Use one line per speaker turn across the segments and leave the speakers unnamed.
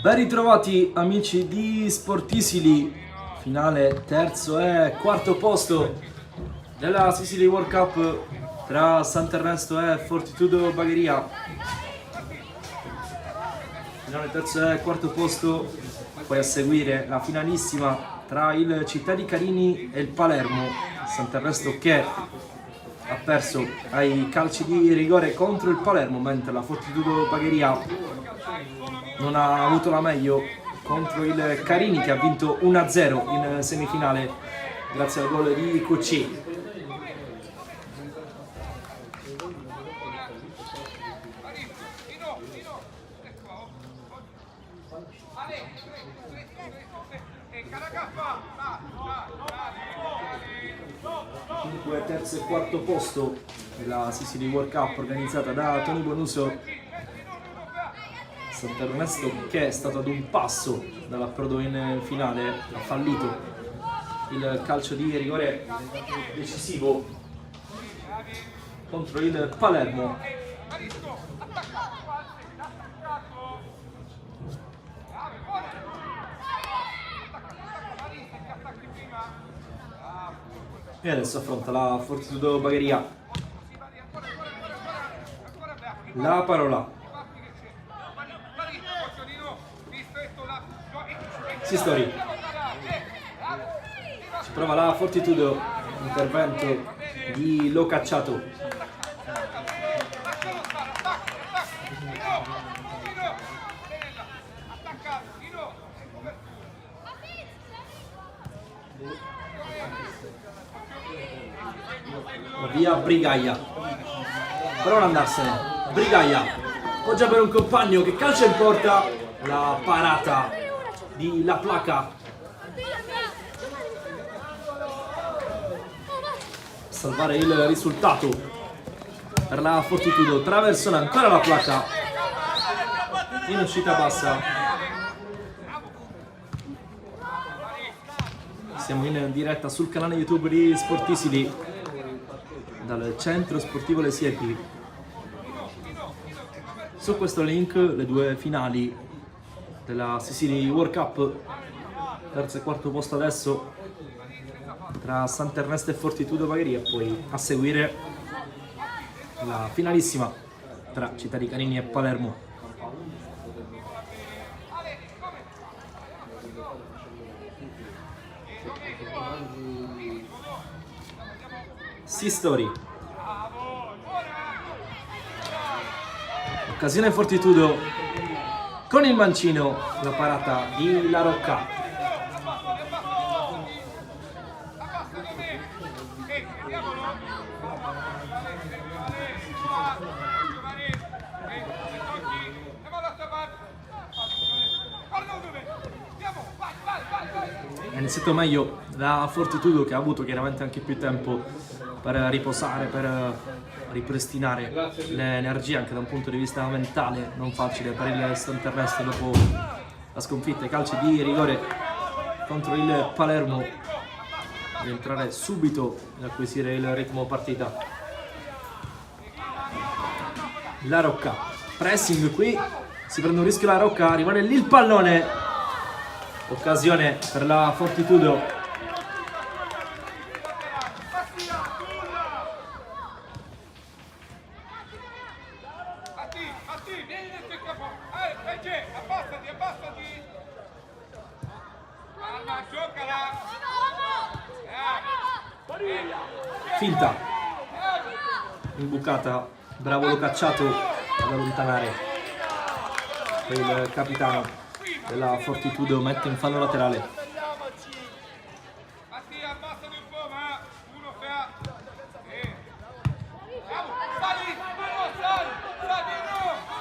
Ben ritrovati amici di Sportisili, finale terzo e quarto posto della Sicily World Cup tra Sant'Ernesto e Fortitudo Bagheria. Finale terzo e quarto posto, poi a seguire la finalissima tra il Città di Carini e il Palermo. Sant'Ernesto che ha perso ai calci di rigore contro il Palermo, mentre la Fortitudo Bagheria non ha avuto la meglio contro il Carini, che ha vinto 1-0 in semifinale grazie al gol di Cucci. Dunque terzo e quarto posto della Sicily World Cup organizzata da Tony Bonuso. Sant'Ernesto che è stato ad un passo dall'approdo in finale, ha fallito il calcio di rigore decisivo contro il Palermo. E adesso affronta la Fortitudo Bagheria. La parola. Sistori. Si prova la Fortitudo, intervento di Locacciato. Via Brigaia. Per non andarsene. Brigaia. Poggia per un compagno che calcia in porta. La parata di La Placa. Salvare il risultato per la Fortitudo. Traversona ancora La Placa in uscita bassa. Siamo in diretta sul canale YouTube di Sportisili dal centro sportivo Le Siepi. Su questo link le due finali della Sicily World Cup, terzo e quarto posto adesso tra Sant'Ernesto e Fortitudo Bagheria, e poi a seguire la finalissima tra Città di Carini e Palermo. Sistori. Occasione Fortitudo con il mancino, la parata di La Rocca. Ha iniziato meglio la Fortitudo, che ha avuto chiaramente anche più tempo per riposare, per ripristinare l'energia anche da un punto di vista mentale. Non facile per il Sant'Ernesto dopo la sconfitta ai calci di rigore contro il Palermo, rientrare subito e acquisire il ritmo partita. La Rocca, pressing qui, si prende un rischio La Rocca, rimane lì il pallone, occasione per la Fortitudo. Finta, imbucata, bravo Locacciato ad allontanare. Il capitano della Fortitudo mette in fallo laterale.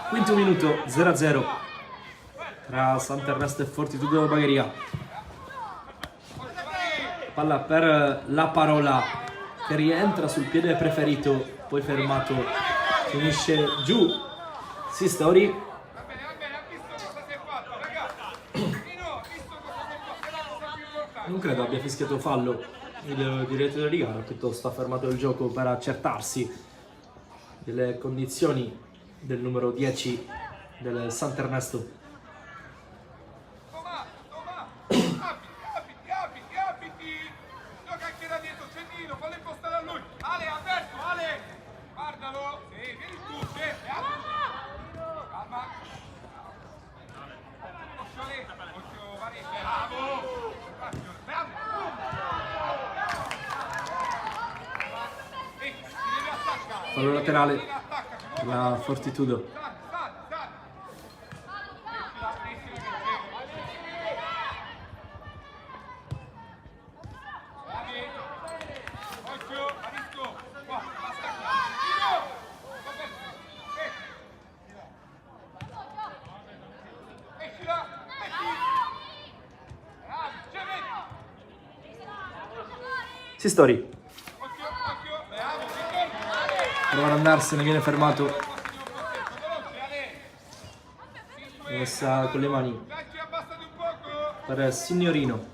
Quinto minuto, 0-0 tra Sant'Ernesto e Fortitudo Bagheria. Palla per La Parola, che rientra sul piede preferito, poi fermato, finisce giù. Sistori. Non credo abbia fischiato fallo il direttore di gara, piuttosto ha fermato il gioco per accertarsi delle condizioni del numero 10 del Sant'Ernesto. fallo laterale per la Fortitudo. Sistori prova ad andarsene, viene fermato, messa con le mani per Signorino.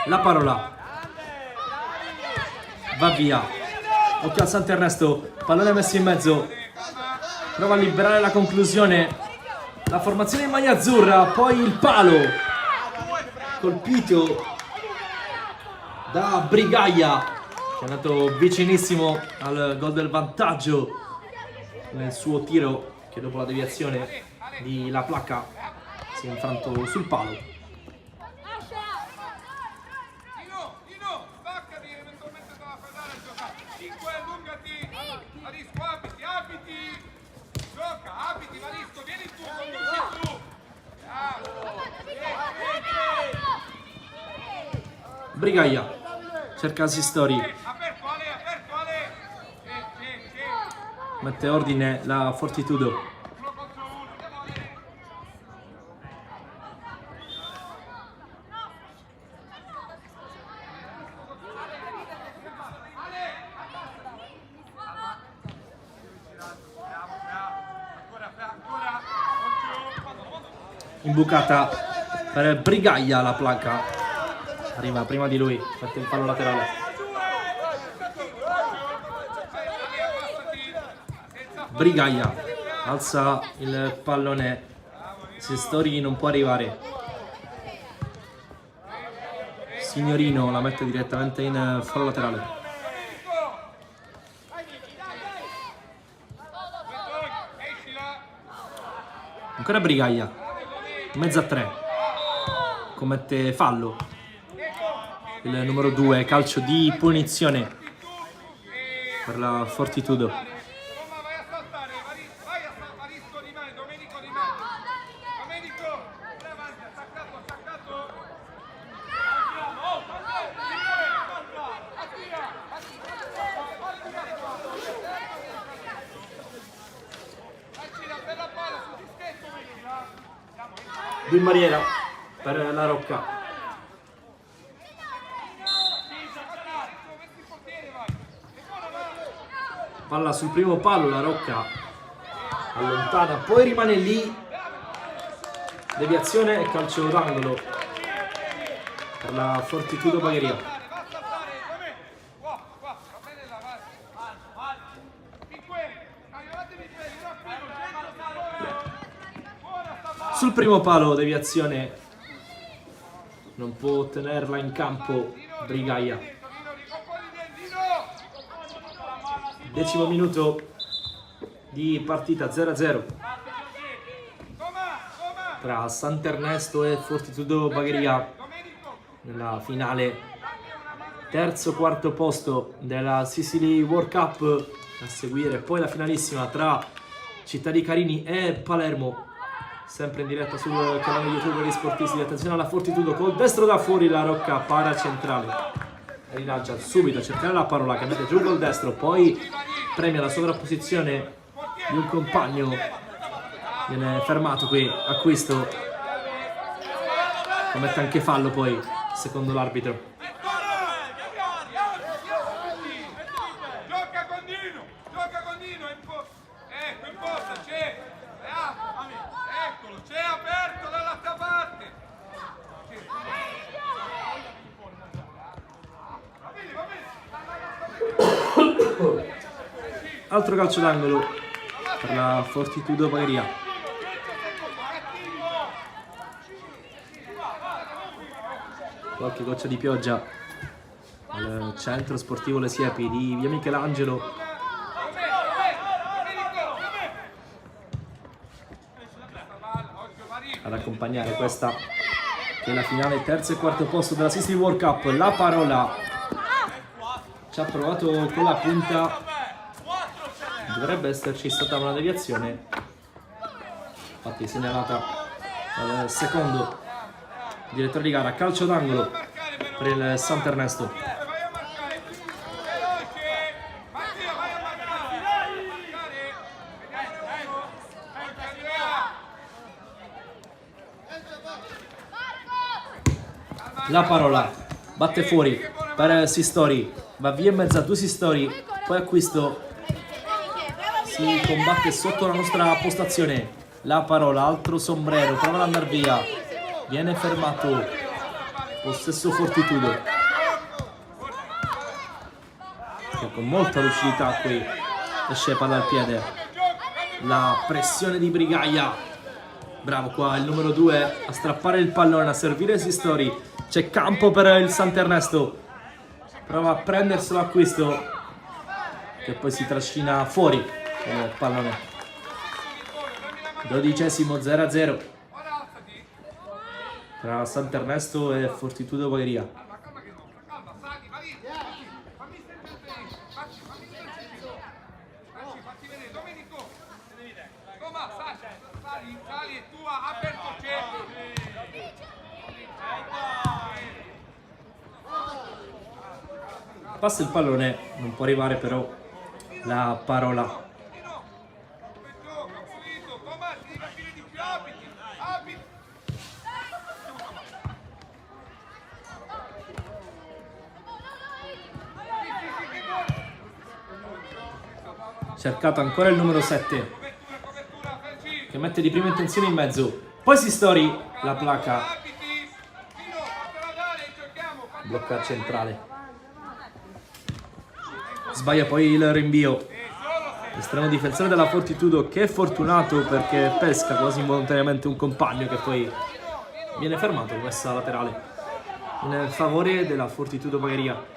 La parola va via, occhio al Sant'Ernesto, pallone messo in mezzo, prova a liberare la conclusione, la formazione in maglia azzurra, poi il palo colpito da Brigaglia che è andato vicinissimo al gol del vantaggio nel suo tiro, che dopo la deviazione di La Placca si è infranto sul palo. Brigaglia cerca Sistori, mette ordine la Fortitudo. Imbucata per Brigaglia, La Placca arriva prima di lui, mette il fallo laterale. Brigaglia alza il pallone, Sistori non può arrivare, Signorino la mette direttamente in fallo laterale. Ancora Brigaglia, mezza 3, commette fallo il numero 2, calcio di punizione per la Fortitudo. Di Mariera per La Rocca. Palla sul primo palo, La Rocca allontana, poi rimane lì, deviazione e calcio d'angolo per la Fortitudo Bagheria. Sul primo palo deviazione, non può tenerla in campo Brigaglia. 10° minuto di partita, 0-0 tra Sant'Ernesto e Fortitudo Bagheria nella finale terzo-quarto posto della Sicily World Cup. A seguire poi la finalissima tra Città di Carini e Palermo, sempre in diretta sul canale YouTube degli sportisti. Attenzione alla Fortitudo, col destro da fuori La Rocca, para centrale, rilancia subito a cercare la parola che mette giù col destro, poi premia la sovrapposizione di un compagno, viene fermato qui, acquisto, commette anche fallo poi secondo l'arbitro. Altro calcio d'angolo per la Fortitudo Bagheria. Qualche goccia di pioggia al centro sportivo Le Siepi di via Michelangelo. Ad accompagnare questa che è la finale terzo e quarto posto della Sistri World Cup. La Parola ci ha provato con la punta, dovrebbe esserci stata una deviazione, infatti segnalata dal secondo direttore di gara. Calcio d'angolo per il Sant'Ernesto. La Parola batte fuori per Sistori, va via in mezzo a due Sistori, poi acquisto, si combatte sotto la nostra postazione. La Parola, altro sombrero, prova ad andare via, viene fermato, possesso Fortitudo, che con molta lucidità qui esce palla al piede. La pressione di Brigaglia, bravo qua il numero 2 a strappare il pallone, a servire Sistori. C'è campo per il Sant'Ernesto, prova a prenderselo acquisto, che poi si trascina fuori il pallone. 12esimo 0-0 tra Sant'Ernesto e Fortitudo Bagheria. Passa il pallone, non può arrivare però la Parola. Cercato ancora il numero 7 che mette di prima intenzione in mezzo, poi Sistori, la placa, blocca centrale. Sbaglia poi il rinvio l'estremo difensore della Fortitudo, che è fortunato perché pesca quasi involontariamente un compagno che poi viene fermato con questa laterale in favore della Fortitudo Bagheria.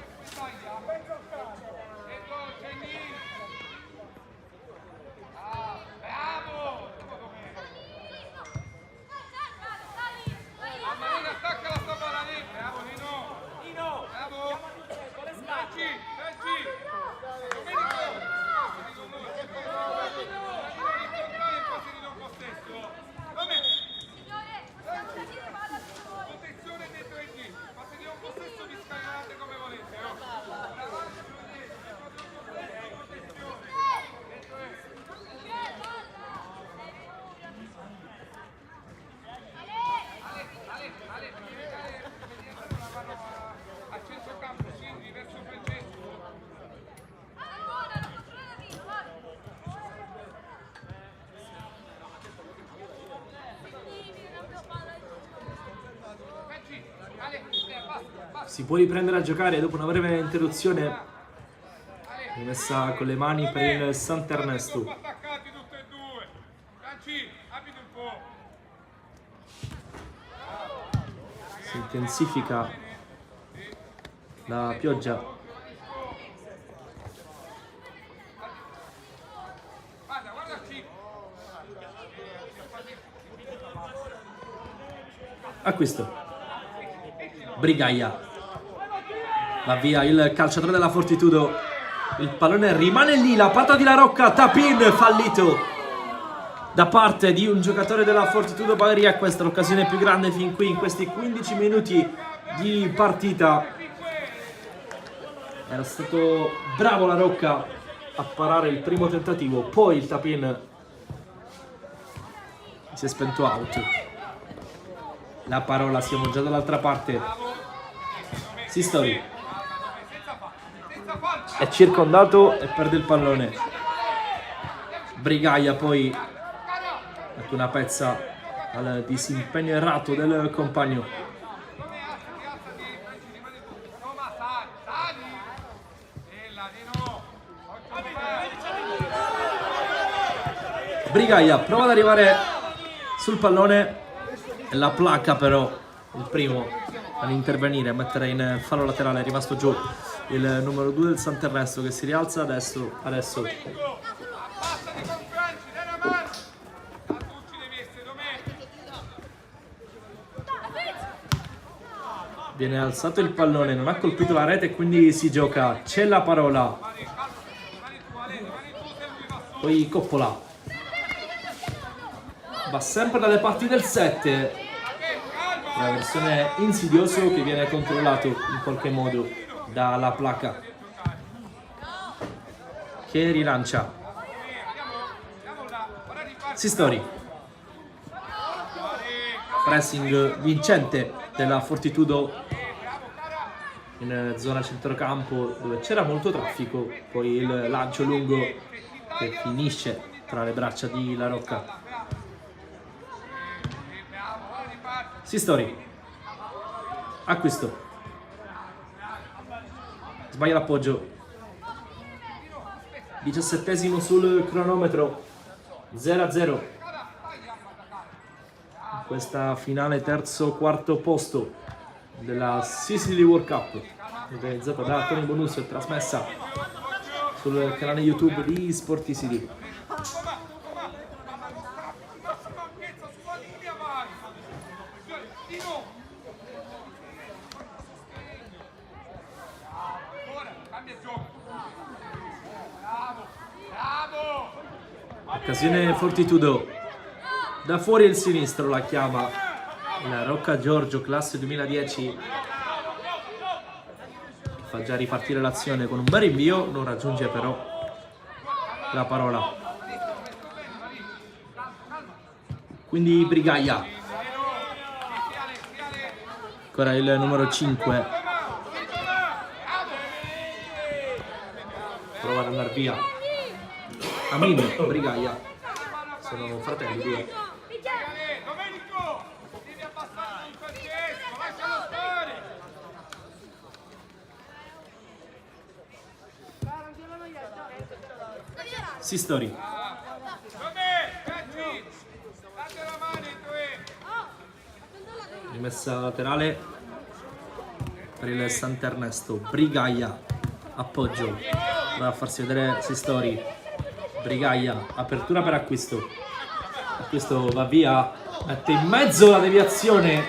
Si può riprendere a giocare dopo una breve interruzione messa con le mani per il Sant'Ernesto. Si intensifica la pioggia. Acquisto. Brigaglia. Va via il calciatore della Fortitudo, il pallone rimane lì, la patta di La Rocca, tap-in fallito da parte di un giocatore della Fortitudo Bagheria. Questa è l'occasione più grande fin qui in questi 15 minuti di partita. Era stato bravo La Rocca a parare il primo tentativo, poi il tap-in si è spento out. La Parola, siamo già dall'altra parte. Sistori è circondato e perde il pallone. Brigaglia poi mette una pezza al disimpegno errato del compagno. Brigaglia prova ad arrivare sul pallone e la placa però il primo ad intervenire, a mettere in fallo laterale. È rimasto giù il numero 2 del Santerresto che si rialza adesso. Viene alzato il pallone, non ha colpito la rete, quindi si gioca. C'è la parola. Poi Coppola. Va sempre dalle parti del 7. La versione insidioso che viene controllato in qualche modo dalla placa. Che rilancia. Sistori. Pressing vincente della Fortitudo in zona centrocampo dove c'era molto traffico, poi il lancio lungo che finisce tra le braccia di La Rocca. Sistori, acquisto, sbaglia l'appoggio, 17esimo sul cronometro, 0-0 questa finale terzo-quarto posto della Sicily World Cup organizzata da Tony Bonus e trasmessa sul canale YouTube di Sportisity. Occasione Fortitudo, da fuori il sinistro la chiama la Rocca Giorgio, classe 2010, fa già ripartire l'azione con un bel rinvio, non raggiunge però la parola. Quindi Brigaglia, ancora il numero 5, prova ad andare via. Amin, Brigaglia, sono fratelli due. Sistori, rimessa laterale per il Sant'Ernesto. Brigaglia, appoggio, va a farsi vedere Sistori. Brigaglia, apertura per acquisto, va via, mette in mezzo la deviazione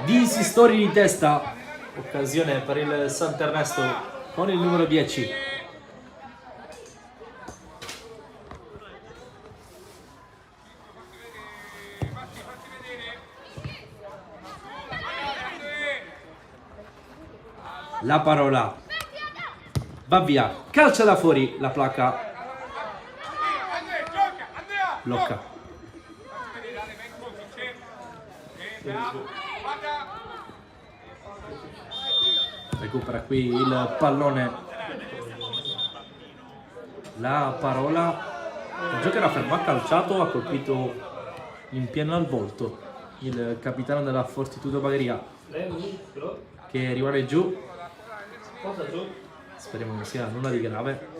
di Sistori di testa, occasione per il Sant'Ernesto con il numero 10. La parola, va via, calcia da fuori la placa, blocca. Recupera qui il pallone, la parola, il giocare era fermo, ha calciato, ha colpito in pieno al volto il capitano della Fortitudo Bagheria che rimane giù. Speriamo non sia nulla di grave.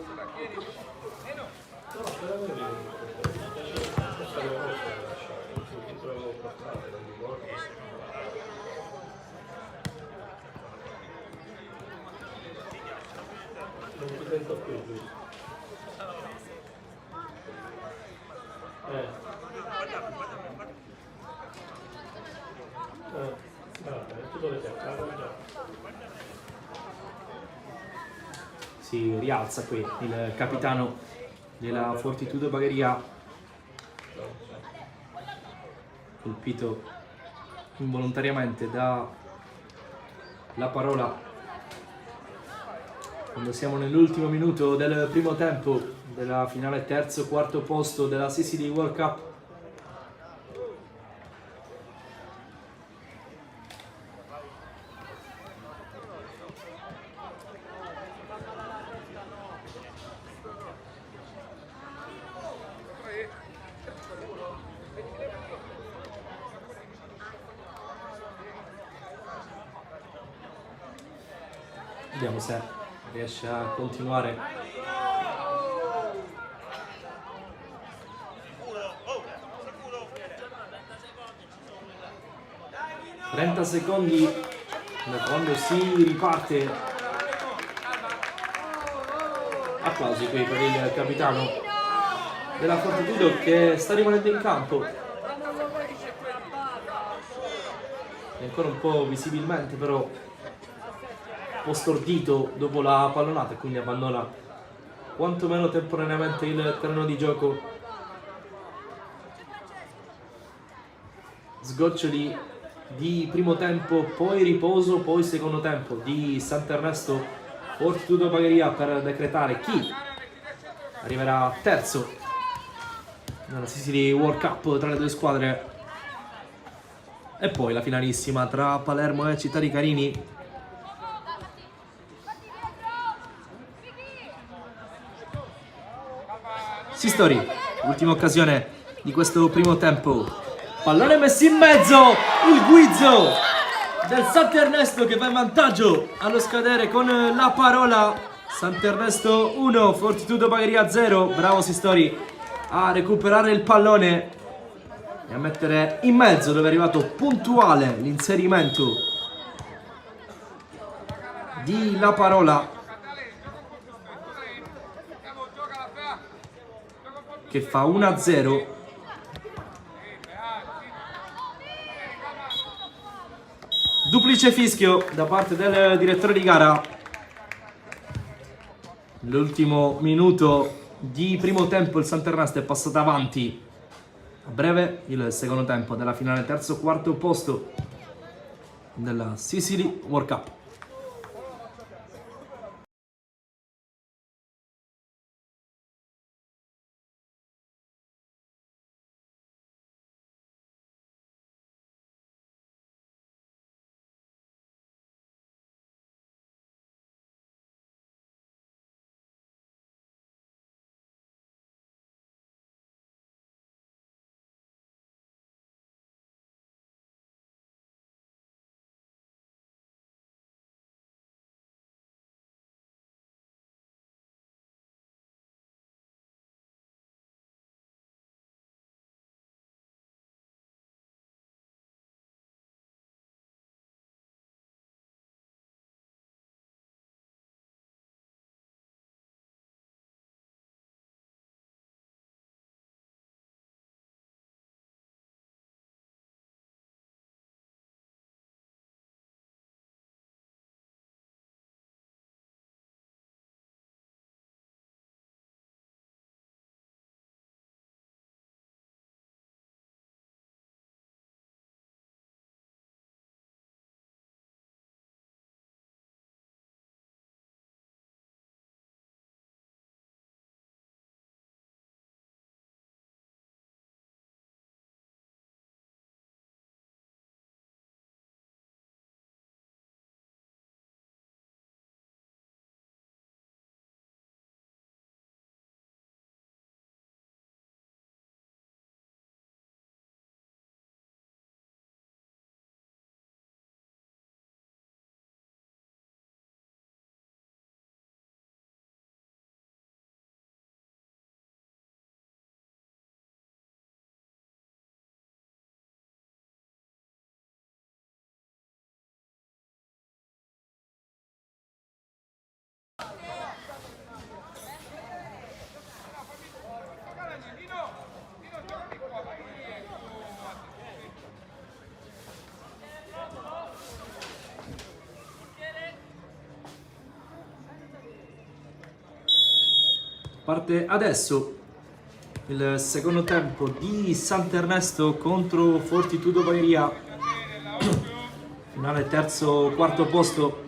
Si rialza qui il capitano della Fortitudo Bagheria, colpito involontariamente da la parola quando siamo nell'ultimo minuto del primo tempo della finale terzo-quarto posto della Sicily World Cup. Vediamo se riesce a continuare. 30 secondi quando si riparte. Applausi qui per il capitano della Fortitudo che sta rimanendo in campo. È ancora un po' visibilmente però un po' stordito dopo la pallonata e quindi abbandona quantomeno temporaneamente il terreno di gioco. Sgoccioli di primo tempo, poi riposo, poi secondo tempo di Sant'Ernesto Fortitudo Bagheria per decretare chi arriverà terzo nella Sicily World Cup tra le due squadre. E poi la finalissima tra Palermo e Città di Carini. Sistori, ultima occasione di questo primo tempo. Pallone messo in mezzo, il guizzo del Sant'Ernesto che va in vantaggio allo scadere con la parola. Sant'Ernesto 1, Fortitudo Bagheria 0. Bravo Sistori a recuperare il pallone e a mettere in mezzo dove è arrivato puntuale l'inserimento di la parola, che fa 1-0. Duplice fischio da parte del direttore di gara. L'ultimo minuto di primo tempo il Sant'Ernesto è passato avanti. A breve il secondo tempo della finale terzo quarto posto della Sicily World Cup. Parte adesso il secondo tempo di Sant'Ernesto contro Fortitudo Bagheria. Finale terzo quarto posto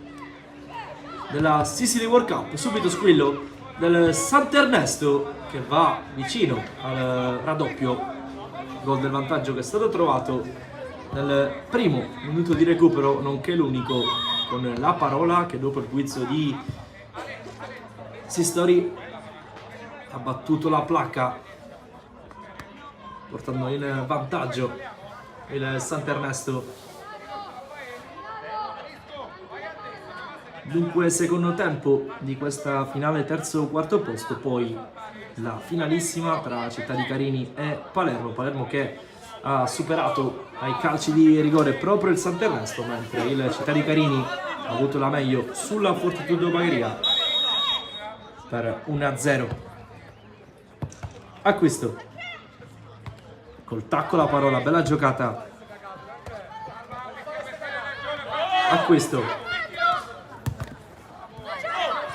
della Sicily World Cup. Subito squillo del Sant'Ernesto che va vicino al raddoppio. Gol del vantaggio che è stato trovato nel primo minuto di recupero, nonché l'unico, con la parola che dopo il guizzo di Sistori ha battuto la placca portando in vantaggio il Sant'Ernesto. Dunque secondo tempo di questa finale terzo quarto posto, poi la finalissima tra Città di Carini e Palermo. Palermo che ha superato ai calci di rigore proprio il Sant'Ernesto, mentre il Città di Carini ha avuto la meglio sulla Fortitudo Bagheria per 1-0. Acquisto col tacco la parola, bella giocata. Acquisto,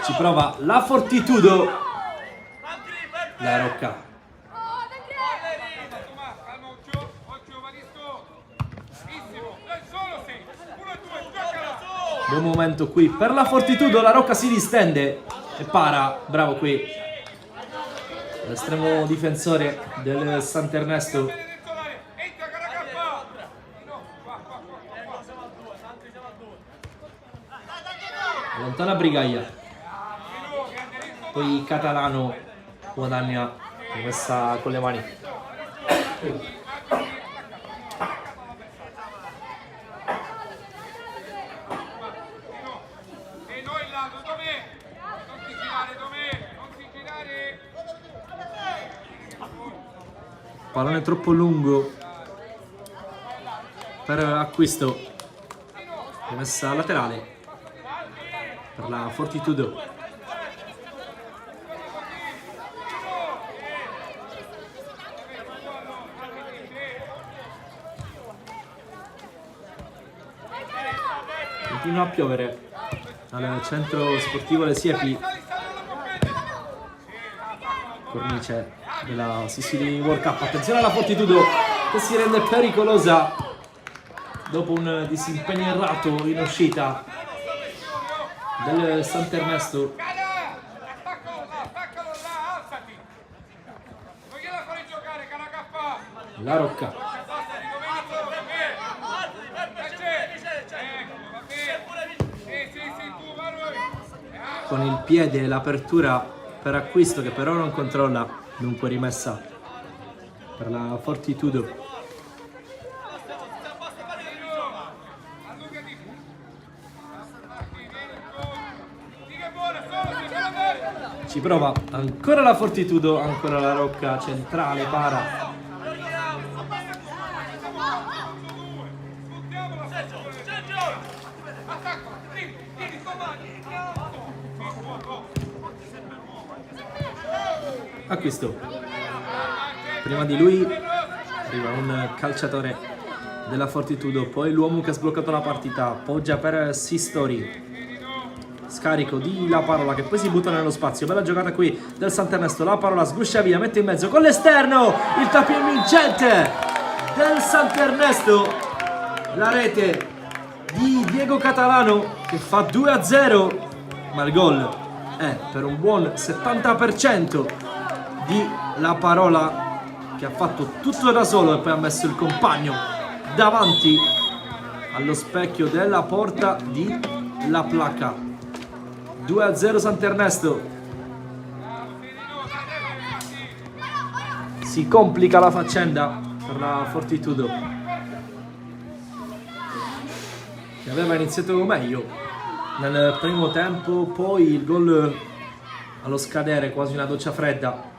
ci prova la Fortitudo, la Rocca. Buon momento qui per la Fortitudo, la Rocca si distende e para, bravo qui l'estremo difensore del Sant'Ernesto. Lontana Brigaglia, poi Catalano guadagna questa con le mani. Pallone troppo lungo per Acquisto, rimessa laterale per la Fortitudo. Continua a piovere al centro sportivo Le Siepi, cornice della Sicily World Cup. Attenzione alla Fortitudo che si rende pericolosa dopo un disimpegno errato in uscita del Sant'Ernesto. La Rocca, con il piede l'apertura per Acquisto, che però non controlla, dunque rimessa per la Fortitudo. Ci prova ancora la Fortitudo, ancora la Rocca centrale, para. Acquisto, prima di lui arriva un calciatore della Fortitudo, poi l'uomo che ha sbloccato la partita appoggia per Sistori, scarico di La Parola che poi si butta nello spazio. Bella giocata qui del Sant'Ernesto, La Parola sguscia via, mette in mezzo con l'esterno, il tappio vincente del Sant'Ernesto, la rete di Diego Catalano che fa 2-0, ma il gol è per un buon 70% di La Parola, che ha fatto tutto da solo e poi ha messo il compagno davanti allo specchio della porta di La Placca. 2-0 Sant'Ernesto. Si complica la faccenda per la Fortitudo, che aveva iniziato meglio nel primo tempo, poi il gol allo scadere, quasi una doccia fredda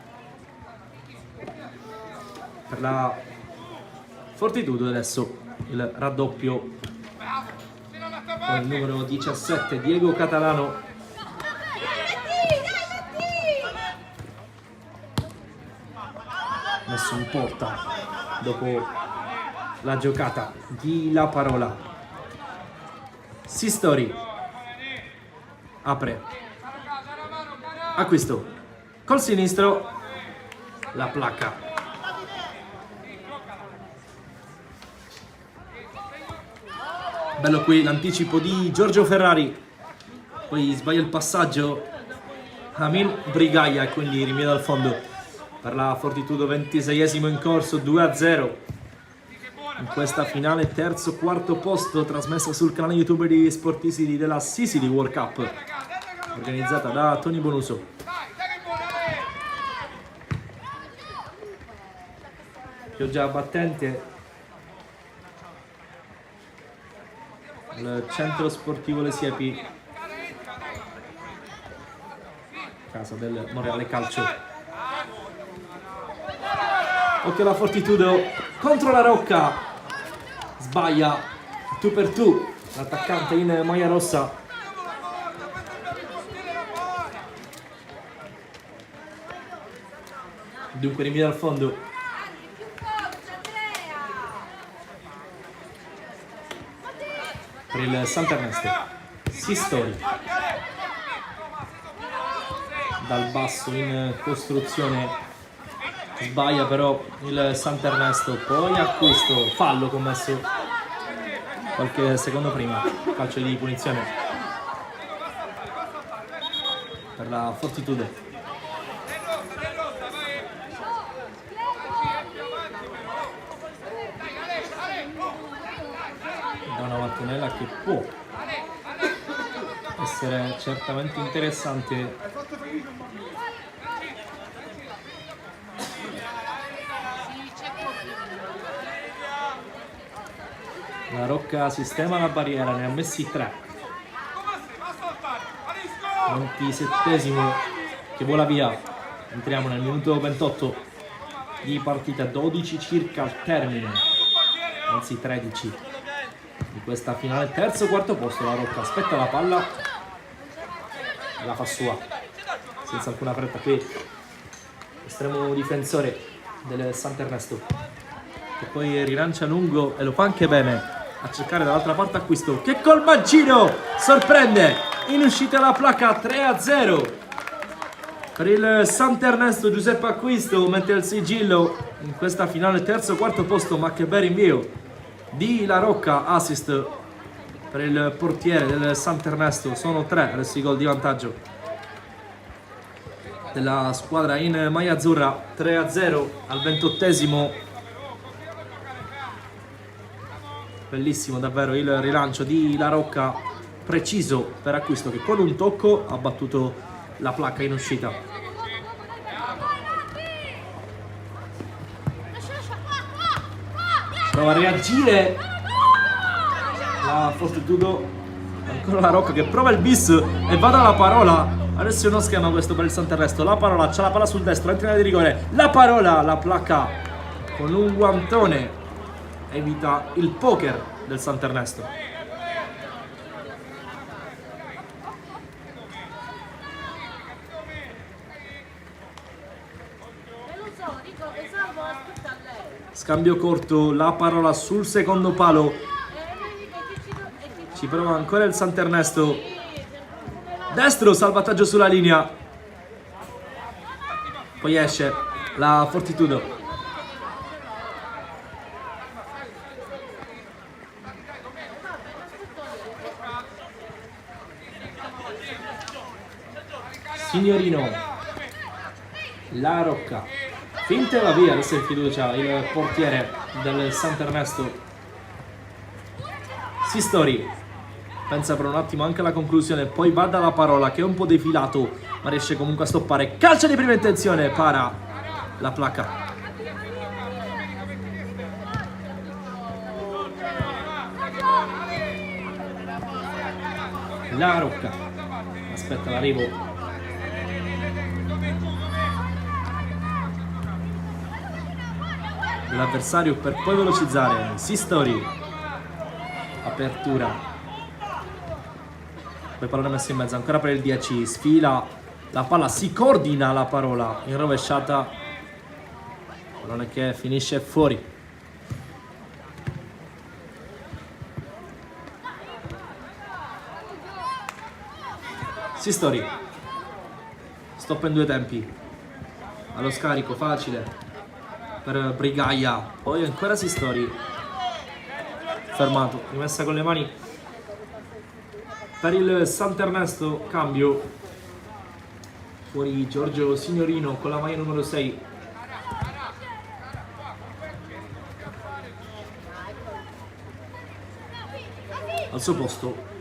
per la Fortitudo. Adesso il raddoppio con il numero 17 Diego Catalano. Messo in porta dopo la giocata di La Parola. Sistori apre, Acquisto col sinistro, La Placca. Bello qui l'anticipo di Giorgio Ferrari, poi sbaglia il passaggio Amin Brigaglia e quindi rinvio dal fondo per la Fortitudo. 26esimo in corso, 2-0 in questa finale, terzo quarto posto, trasmessa sul canale YouTube di Sportisili della Sicily World Cup, organizzata da Tony Bonuso. Pioggia battente al centro sportivo Le Siepi, casa del Monreale Calcio. Occhio alla Fortitudo contro la Rocca, sbaglia tu per tu l'attaccante in maglia rossa. Dunque rinvia dal fondo per il Sant'Ernesto. Sistori dal basso in costruzione, sbaglia però il Sant'Ernesto. Poi a questo fallo commesso qualche secondo prima, calcio di punizione per la Fortitudo. Da una mattonella che può essere certamente interessante. La Rocca sistema la barriera, ne ha messi 3. 27esimo che vola via. Entriamo nel minuto 28 di partita, 12 circa al termine, anzi 13 di questa finale. Terzo quarto posto, la Rocca aspetta la palla e la fa sua senza alcuna fretta. Qui estremo difensore del Sant'Ernesto che poi rilancia lungo e lo fa anche bene a cercare dall'altra parte Acquisto, che col mancino sorprende in uscita la placca. 3-0 per il Sant'Ernesto. Giuseppe Acquisto mette il sigillo in questa finale. Terzo quarto posto, ma che bel rinvio di La Rocca, assist per il portiere del Sant'Ernesto. Sono 3 adesso i gol di vantaggio della squadra in maglia azzurra. 3-0 al 28esimo. Bellissimo davvero il rilancio di La Rocca, preciso per Acquisto che con un tocco ha battuto la placca in uscita. Prova a reagire la Fortitudo, ancora La Rocca che prova il bis e va dalla parola. Adesso è uno schema questo per il Sant'Ernesto. La parola, c'ha la palla sul destro, entra di rigore. La parola, la placca con un guantone evita il poker del Sant'Ernesto. Scambio corto, la parola sul secondo palo. Ci prova ancora il Sant'Ernesto. Destro, salvataggio sulla linea. Poi esce la Fortitudo. Signorino, La Rocca finta e va via, adesso in fiducia il portiere del Sant'Ernesto. Sistori pensa per un attimo anche alla conclusione, poi va dalla parola che è un po' defilato ma riesce comunque a stoppare. Calcio di prima intenzione, para la placca. La Rocca aspetta l'arrivo dell'avversario per poi velocizzare. Sistori, apertura, poi pallone messo in mezzo ancora per il 10, sfila la palla, si coordina la parola in rovesciata, pallone che finisce fuori. Sistori, stop in 2 tempi, allo scarico facile per Brigaia, poi ancora Sistori, fermato, rimessa con le mani per il Sant'Ernesto. Cambio, fuori Giorgio Signorino con la maglia numero 6. Al suo posto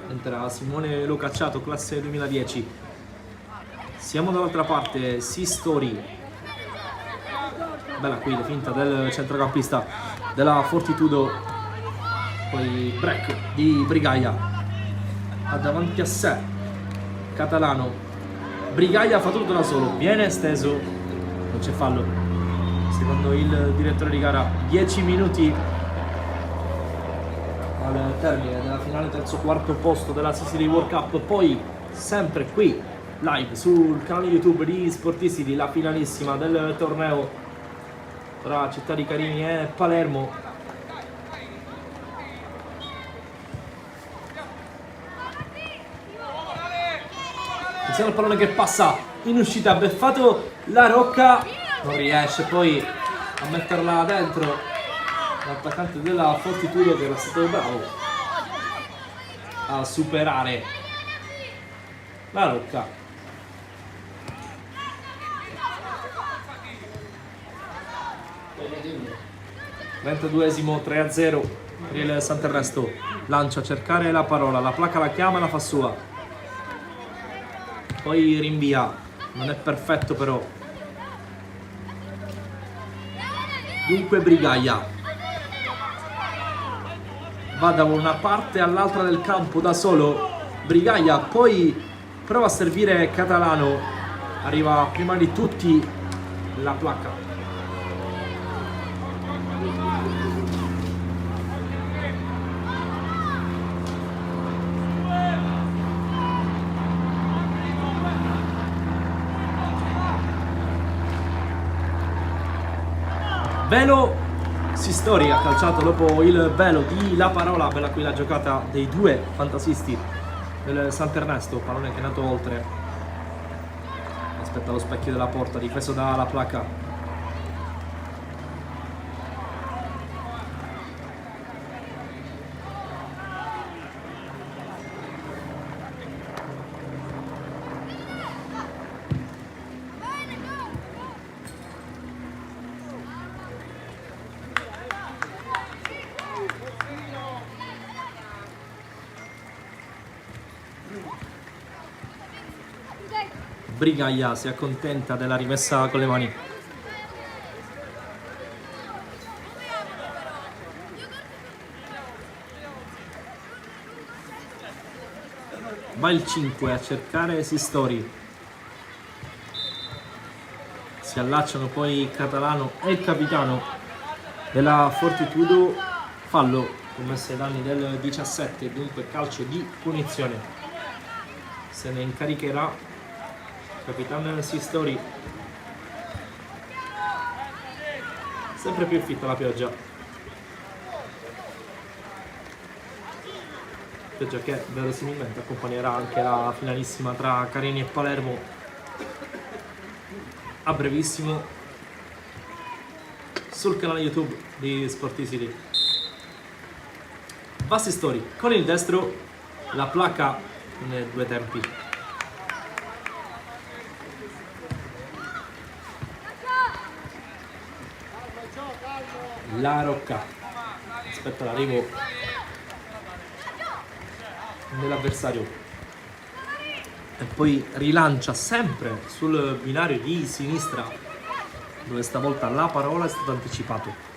entra Simone Locacciato, classe 2010. Siamo dall'altra parte, Sistori. Bella qui la finta del centrocampista della Fortitudo, poi break di Brigaia, ha davanti a sé Catalano. Brigaia fa tutto da solo, viene esteso, non c'è fallo secondo il direttore di gara 10 minuti al termine della finale terzo quarto posto della Sicily World Cup. Poi sempre qui live sul canale YouTube di Sportisity la finalissima del torneo tra Città di Carini e Palermo. Insieme al pallone che passa in uscita, beffato La Rocca, non riesce poi a metterla dentro l'attaccante della Fortitudo, che era stato bravo a superare La Rocca. 32esimo, 3-0 per il Sant'Ernesto. Lancia a cercare La Parola, la Placca la chiama, la fa sua, poi rinvia, non è perfetto però. Dunque Brigaglia va da una parte all'altra del campo da solo. Brigaglia poi prova a servire Catalano, arriva prima di tutti La Placca. Velo Sistori ha calciato dopo il velo di La Parola. Bella qui la giocata dei due fantasisti del Sant'Ernesto, pallone che è nato oltre, aspetta lo specchio della porta, difeso da La Placca. Brigaglia si accontenta della rimessa con le mani. Va il 5 a cercare Sistori. Si allacciano poi Catalano e il capitano della Fortitudo. Fallo commesso ai danni del 17, dunque calcio di punizione. Se ne incaricherà capitano Sistori. Sempre più fitta la pioggia che verosimilmente accompagnerà anche la finalissima tra Carini e Palermo a brevissimo sul canale YouTube di Sportisity. Va Sistori con il destro, La Placca nei due tempi. La Rocca aspetta l'arrivo dell'avversario e poi rilancia sempre sul binario di sinistra, dove stavolta La Parola è stato anticipato.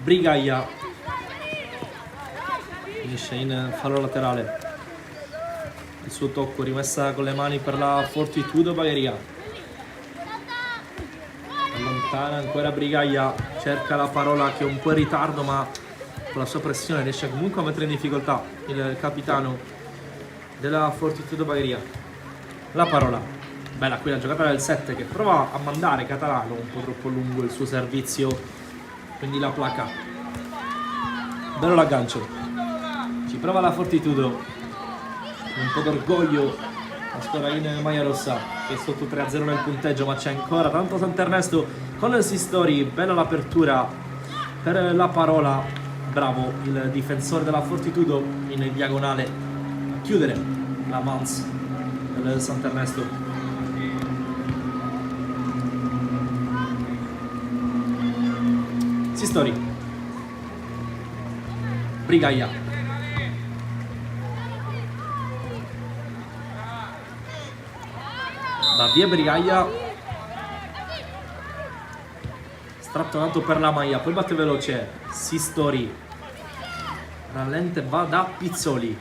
Brigaglia finisce in fallo laterale, il suo tocco, rimessa con le mani per la Fortitudo Bagheria. Allontana ancora Brigaglia, cerca La Parola che è un po' in ritardo, ma con la sua pressione riesce comunque a mettere in difficoltà il capitano della Fortitudo Bagheria. La Parola, bella qui la giocata del 7 che prova a mandare Catalano, un po' troppo lungo il suo servizio, quindi La Placca, bello l'aggancio, ci prova la Fortitudo, un po' d'orgoglio la squadra in maglia rossa che è sotto 3-0 nel punteggio, ma c'è ancora tanto Sant'Ernesto con il Sistori. Bella l'apertura per La Parola, bravo il difensore della Fortitudo in diagonale a chiudere la Mans del Sant'Ernesto. Sistori. Brigaglia. Va via Brigaglia. Strattonato per la maglia, poi batte veloce Sistori. Rallente, va da Pizzoli.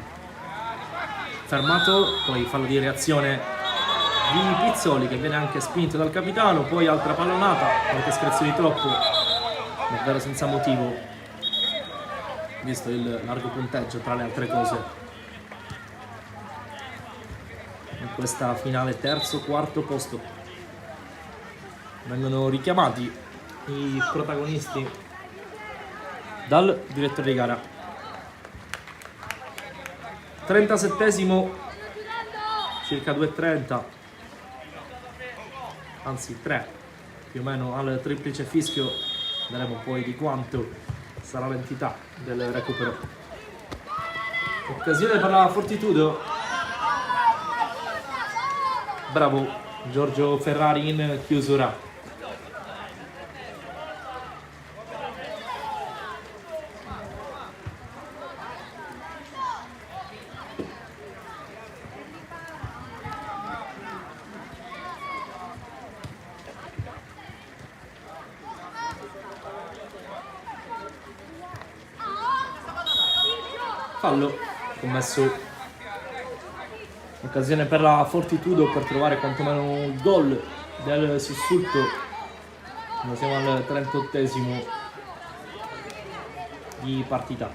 Fermato, poi fallo di reazione di Pizzoli che viene anche spinto dal capitano, poi altra pallonata, qualche screzio di troppo, davvero senza motivo, visto il largo punteggio tra le altre cose. In questa finale terzo-quarto posto vengono richiamati i protagonisti dal direttore di gara. 37esimo, circa 2:30, anzi 3 più o meno al triplice fischio. Vedremo poi di quanto sarà l'entità del recupero. Occasione per la Fortitudo. Bravo Giorgio Ferrari in chiusura. Fallo commesso. Occasione per la Fortitudo per trovare quantomeno il gol del sussulto. Noi siamo al 38esimo di partita.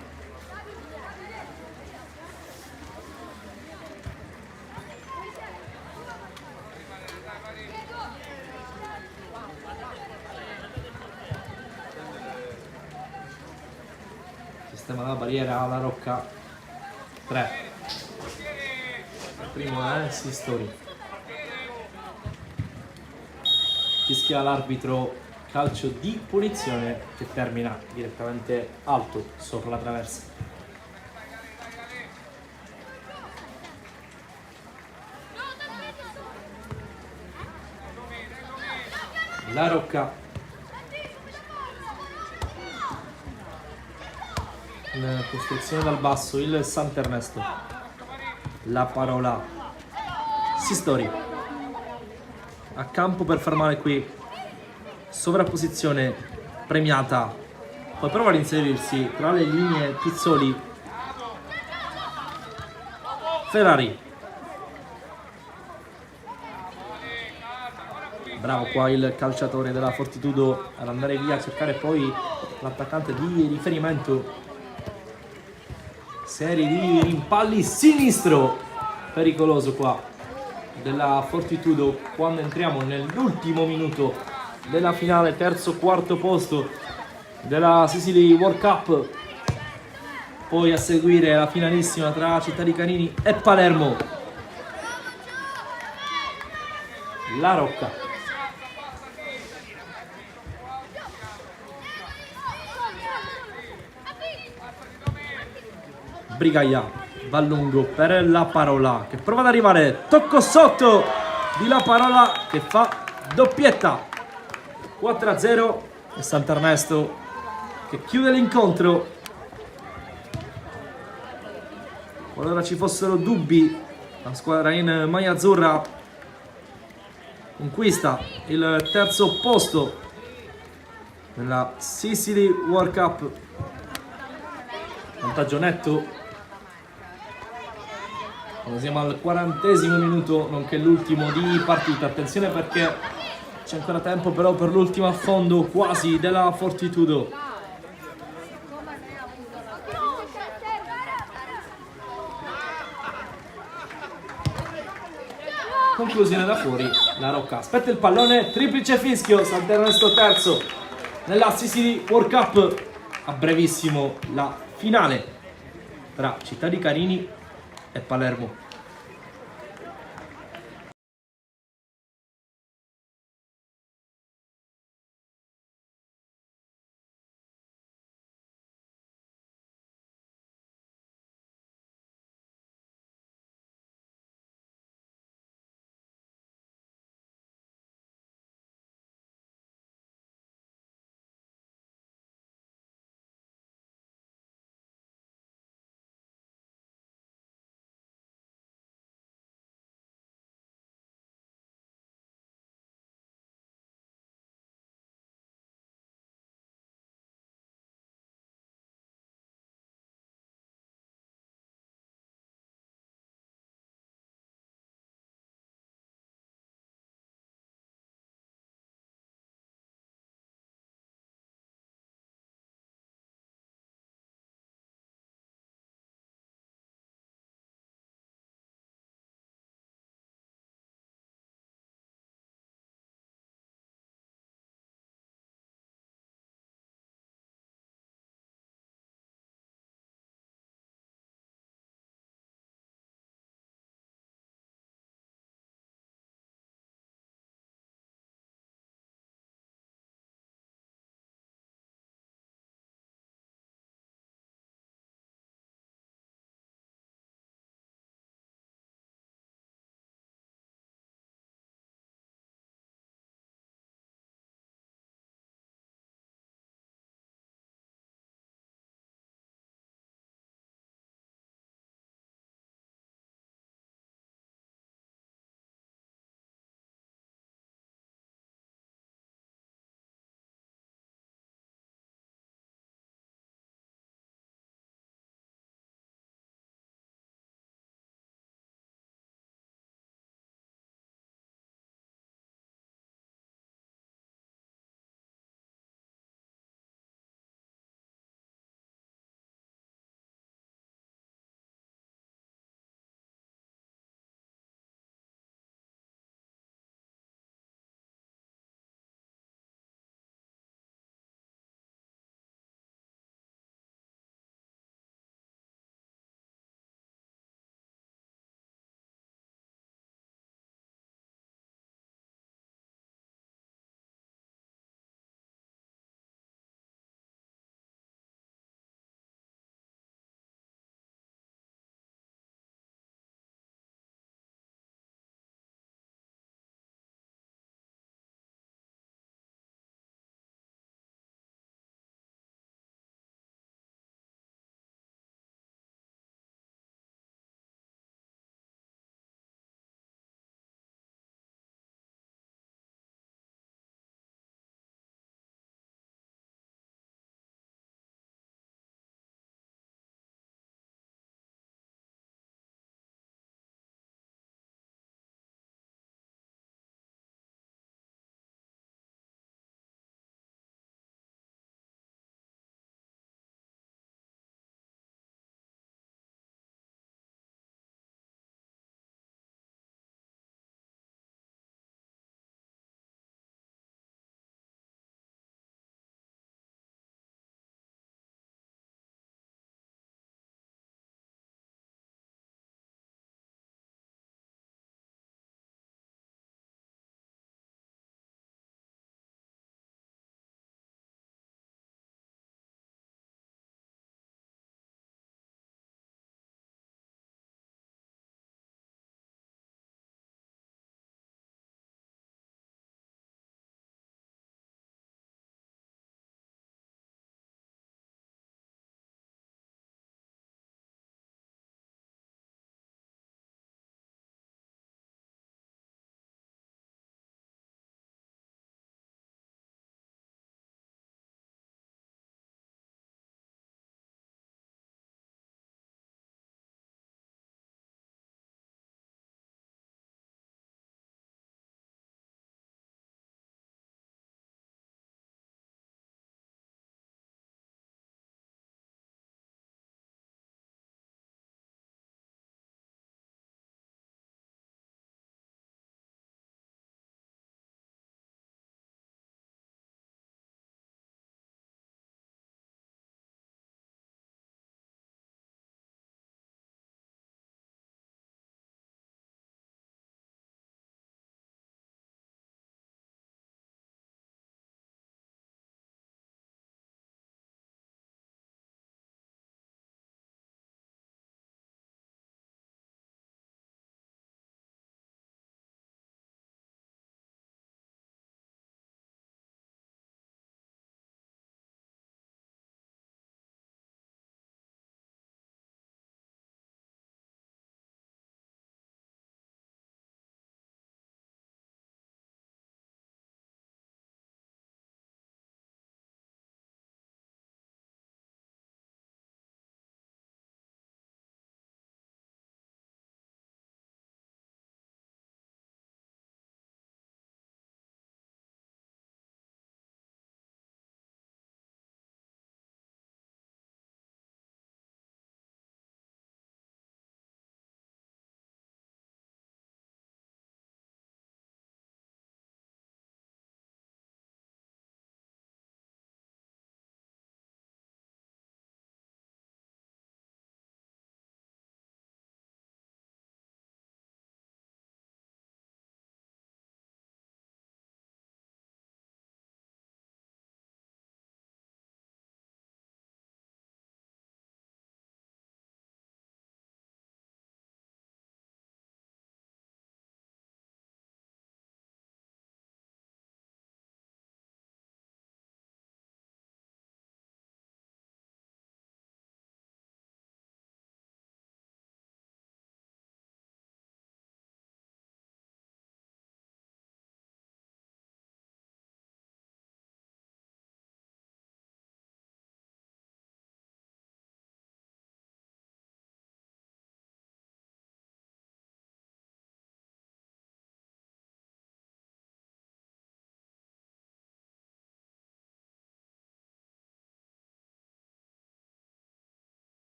Sistema la barriera alla Rocca. 3. Il primo è Sistori. Fischia l'arbitro, calcio di punizione che termina direttamente alto sopra la traversa. La Rocca in costruzione dal basso, il Sant'Ernesto. La parola Sistori a campo per fermare qui, sovrapposizione premiata, poi prova ad inserirsi tra le linee Pizzoli. Ferrari, bravo qua il calciatore della Fortitudo ad andare via a cercare poi l'attaccante di riferimento. Serie di rimpalli sinistro, pericoloso qua della Fortitudo quando entriamo nell'ultimo minuto della finale terzo-quarto posto della Sicily World Cup. Poi a seguire la finalissima tra Città di Carini e Palermo. La Rocca. Brigaglia va lungo per La Parola che prova ad arrivare, tocco sotto di La Parola che fa doppietta. 4-0 e Sant'Ernesto che chiude l'incontro. Qualora ci fossero dubbi, la squadra in maglia azzurra conquista il terzo posto nella Sicily World Cup. Vantaggio netto. Siamo al 40esimo minuto, nonché l'ultimo di partita. Attenzione perché c'è ancora tempo però per l'ultimo affondo quasi della Fortitudo. Conclusione da fuori, la Rocca aspetta il pallone, triplice fischio, Sant'Ernesto terzo nella Sicily World Cup. A brevissimo la finale tra Città di Carini e Palermo.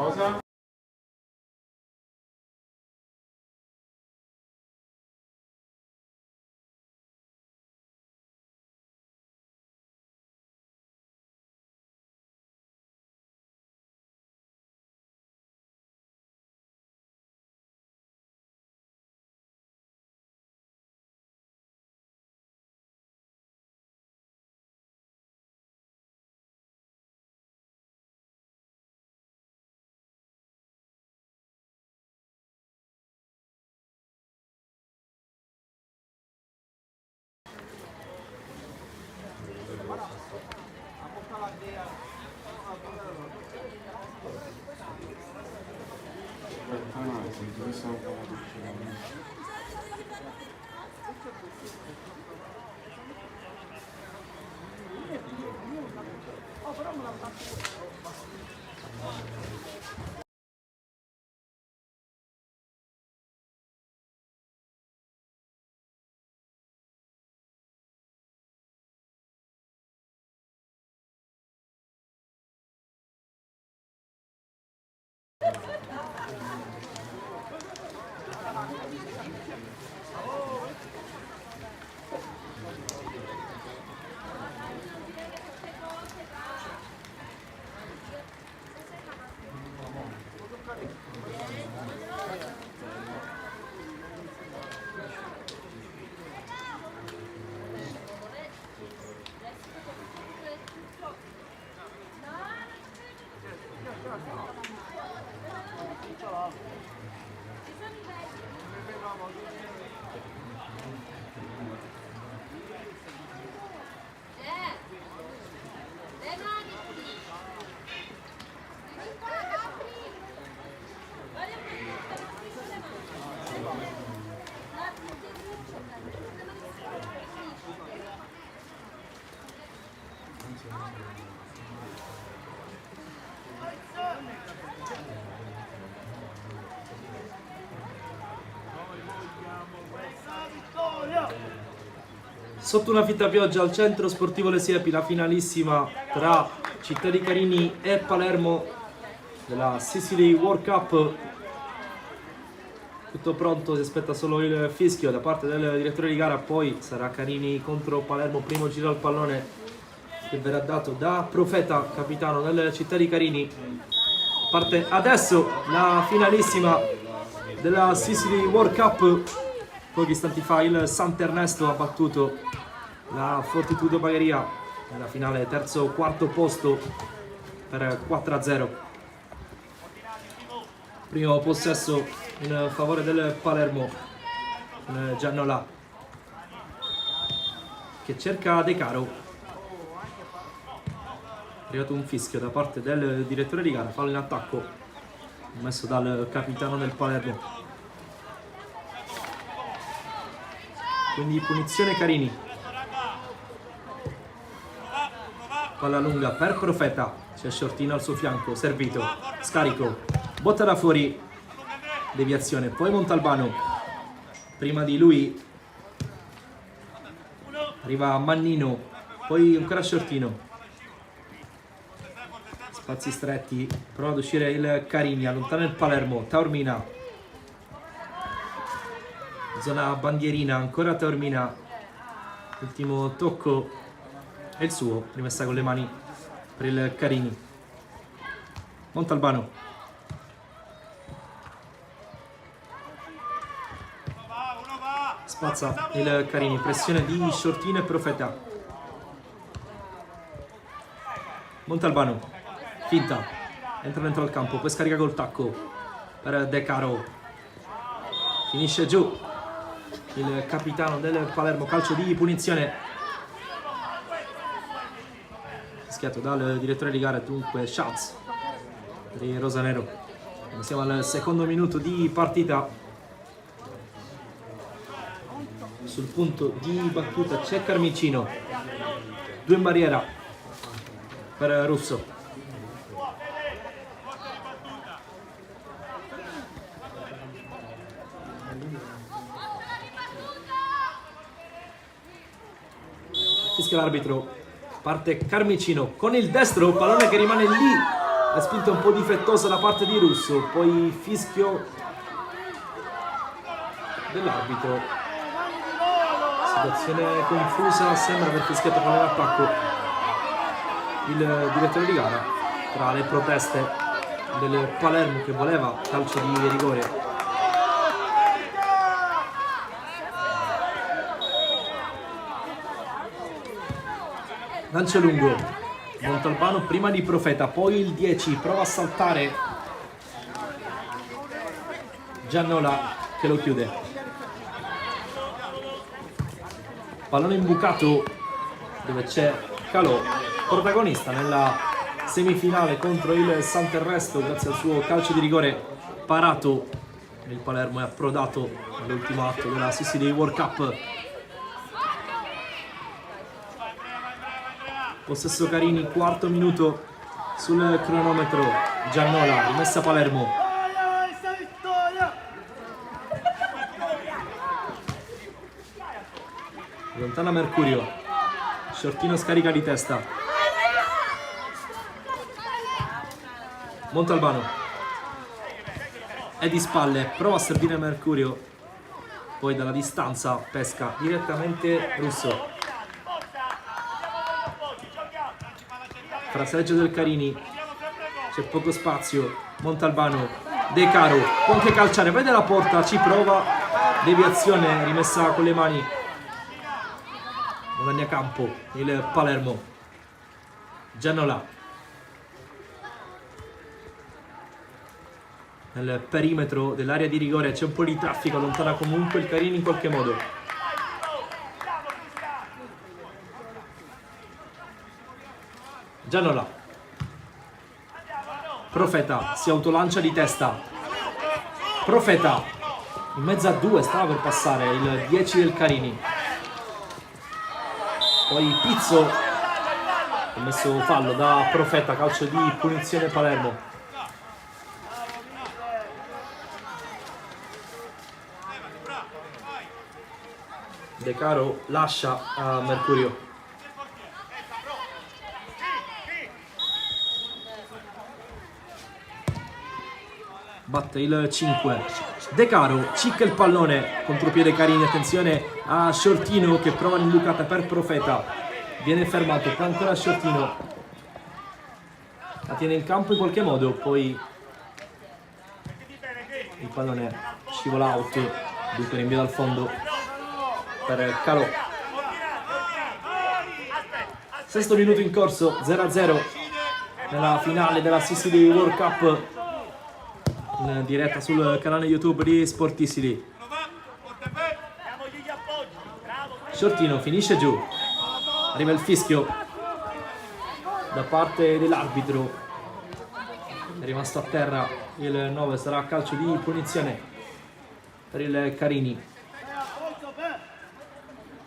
Cosa?
Sotto una fitta pioggia al centro sportivo Le Siepi, la finalissima tra Città di Carini e Palermo della Sicily World Cup. Tutto pronto, si aspetta solo il fischio da parte del direttore di gara, poi sarà Carini contro Palermo, primo giro al pallone che verrà dato da Profeta, capitano del Città di Carini. Parte adesso la finalissima della Sicily World Cup. Pochi istanti fa il Sant'Ernesto ha battuto la Fortitudo Bagheria nella finale terzo-quarto posto per 4-0. Primo possesso in favore del Palermo con Giannola che cerca De Caro. È arrivato un fischio da parte del direttore di gara, fallo in attacco messo dal capitano del Palermo. Quindi punizione Carini. Palla lunga per Profeta, c'è Shortino al suo fianco, servito, scarico, botta da fuori, deviazione, poi Montalbano, prima di lui arriva Mannino, poi ancora Shortino, spazi stretti, prova ad uscire il Carini, allontana il Palermo, Taormina, zona bandierina, ancora Taormina, ultimo tocco è il suo, rimessa con le mani per il Carini. Montalbano. Spazza il Carini, pressione di Shortino e Profeta. Montalbano, finta, entra dentro il campo, poi scarica col tacco per De Caro. Finisce giù il capitano del Palermo, calcio di punizione. Fischiato dal direttore di gara, dunque Schatz per il rosanero. Siamo al secondo minuto di partita. Sul punto di battuta c'è Carmicino, 2 in barriera per Russo. Fischia l'arbitro. Parte Carmicino con il destro, pallone che rimane lì La spinta un po' difettosa da parte di Russo, poi fischio dell'arbitro. Situazione confusa, sembra aver fischiato con l'attacco il direttore di gara tra le proteste del Palermo che voleva calcio di rigore. Lancio lungo, Montalbano prima di Profeta, poi il 10 prova a saltare Giannola che lo chiude. Pallone imbucato dove c'è Calò, protagonista nella semifinale contro il Santerresto grazie al suo calcio di rigore parato. Il Palermo è approdato all'ultimo atto della Sicily World Cup. Possesso Carini, quarto minuto sul cronometro. Giannola, rimessa Palermo. Lontana Mercurio, Shortino scarica di testa. Montalbano è di spalle, prova a servire Mercurio, poi dalla distanza pesca direttamente Russo. Fraseggio del Carini, c'è poco spazio. Montalbano, De Caro può anche calciare, vede la porta, ci prova, deviazione rimessa con le mani. Guadagna campo il Palermo. Giannola nel perimetro dell'area di rigore, c'è un po' di traffico, allontana comunque il Carini in qualche modo. Giannola, Profeta si autolancia di testa. Profeta in mezzo a due, stava per passare il 10 del Carini. Poi Pizzo, ha messo fallo da Profeta, calcio di punizione Palermo. De Caro lascia a Mercurio. Batte il 5. De Caro cicca il pallone, contropiede Carini, attenzione a Shortino che prova l'imbucata per Profeta, viene fermato, poi ancora Shortino, la tiene in campo in qualche modo, poi il pallone scivola out, dunque rinvio dal fondo per Calò. Sesto minuto in corso, 0-0 nella finale della Sicily World Cup, in diretta sul canale YouTube di Sportissili. Shortino finisce giù, arriva il fischio da parte dell'arbitro, è rimasto a terra il 9, sarà calcio di punizione per il Carini.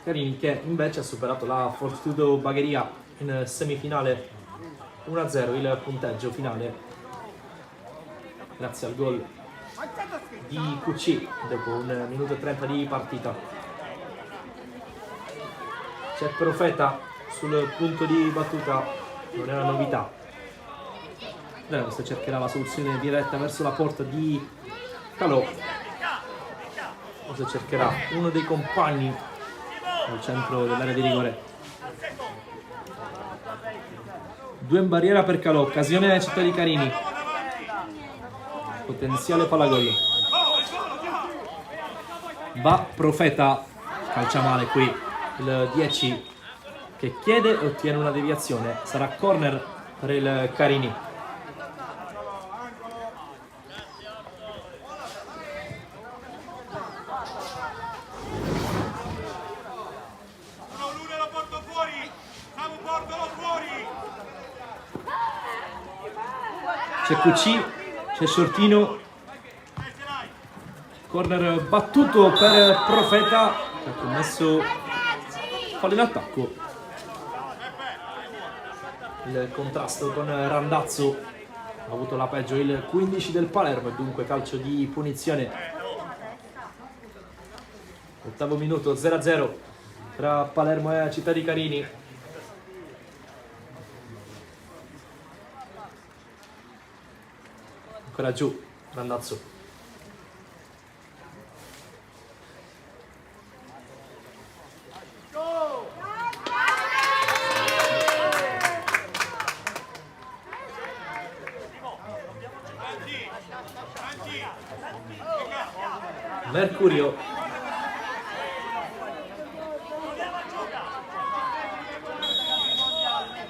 Carini che invece ha superato la Fortitudo Bagheria in semifinale, 1-0 il punteggio finale grazie al gol di QC dopo 1 minuto e 30 di partita. C'è Profeta sul punto di battuta, non è una novità. Questo cercherà la soluzione diretta verso la porta di Calò. Questo cercherà uno dei compagni al centro dell'area di rigore. 2 in barriera per Calò, occasione Città di Carini. Potenziale palagol. Va Profeta, calcia male qui il 10 che chiede e ottiene una deviazione, sarà corner per il Carini. C'è QC, c'è Shortino, corner battuto per Profeta che ha commesso fallo in attacco. Il contrasto con Randazzo ha avuto la peggio il 15 del Palermo e dunque calcio di punizione. Ottavo minuto, 0-0 tra Palermo e Città di Carini. ancora giù Randazzo. Mercurio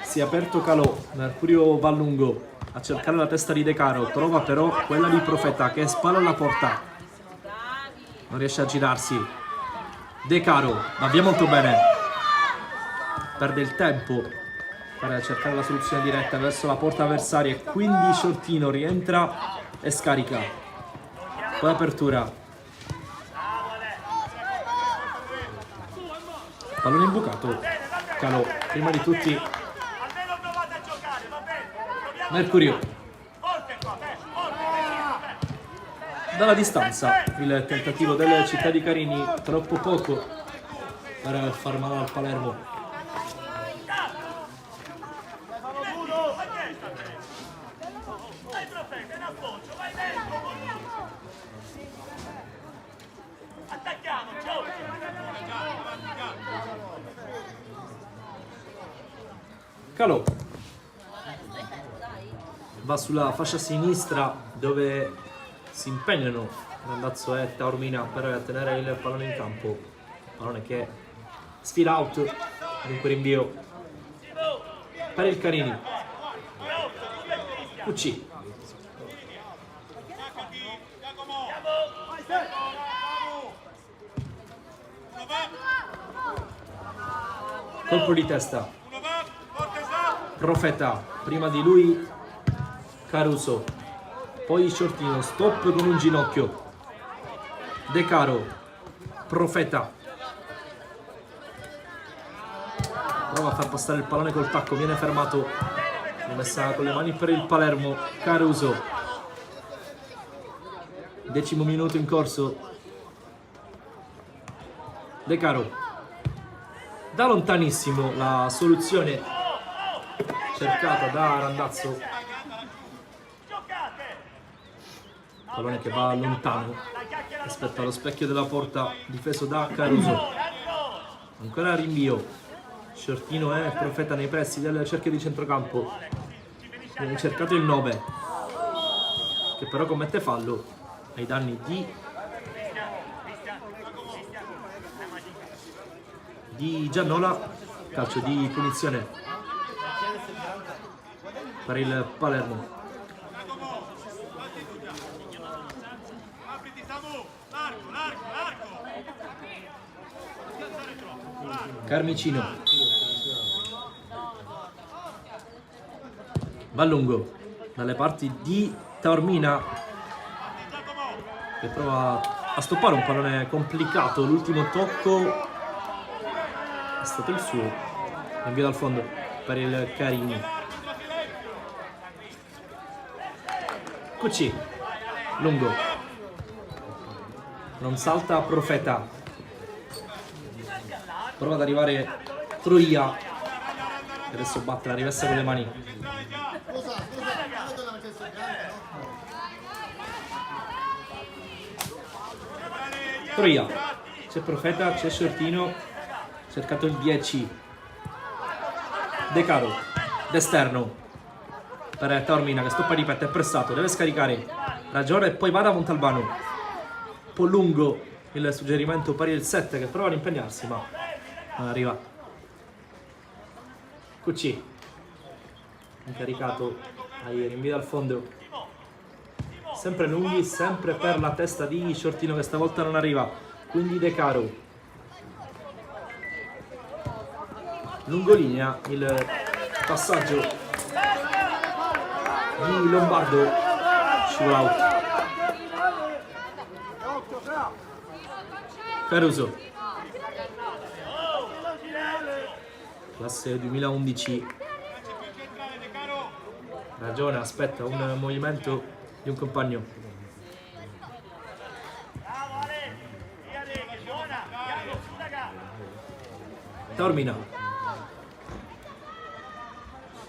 si è aperto Calò, Mercurio va lungo a cercare la testa di De Caro, trova però quella di Profeta che spalla alla porta, non riesce a girarsi. De Caro va via molto bene, perde il tempo per cercare la soluzione diretta verso la porta avversaria e quindi Shortino rientra e scarica. Poi apertura, pallone imbucato, Calò prima di tutti. Mercurio dalla distanza, il tentativo del Città di Carini troppo poco per far male al Palermo. Calò va sulla fascia sinistra dove si impegnano Randazzo e Taormina per tenere il pallone in campo, pallone che sfila out, dunque rinvio per il Carini. QC colpo di testa, Profeta, prima di lui Caruso, poi Shortino, stop con un ginocchio, De Caro, Profeta, prova a far passare il pallone col tacco, viene fermato, messa con le mani per il Palermo, Caruso, 10° minuto in corso, De Caro, da lontanissimo la soluzione cercata da Randazzo, pallone che va lontano rispetto allo specchio della porta difeso da Caruso, ancora rinvio, Shortino e Profeta nei pressi del cerchio di centrocampo, viene cercato il 9 che però commette fallo ai danni di Giannola, calcio di punizione per il Palermo. Carmicino va lungo dalle parti di Taormina che prova a stoppare un pallone complicato, l'ultimo tocco è stato il suo, invio dal fondo per il Carini. QC lungo, non salta Profeta, prova ad arrivare Troia e adesso batte la rimessa con le mani. Troia, c'è Profeta, c'è Shortino, cercato il 10, De Caro, d'esterno per Taormina che stoppa di petto, è pressato, deve scaricare, ragione e poi va da Montalbano, un po' lungo il suggerimento per il 7 che prova ad impegnarsi ma non arriva. QC incaricato ai rinvii dal fondo, sempre lunghi, sempre per la testa di Shortino che stavolta non arriva, quindi De Caro lungolinea, il passaggio di Lombardo scivola out. Caruso, classe 2011, ragione, aspetta un movimento di un compagno. Taormina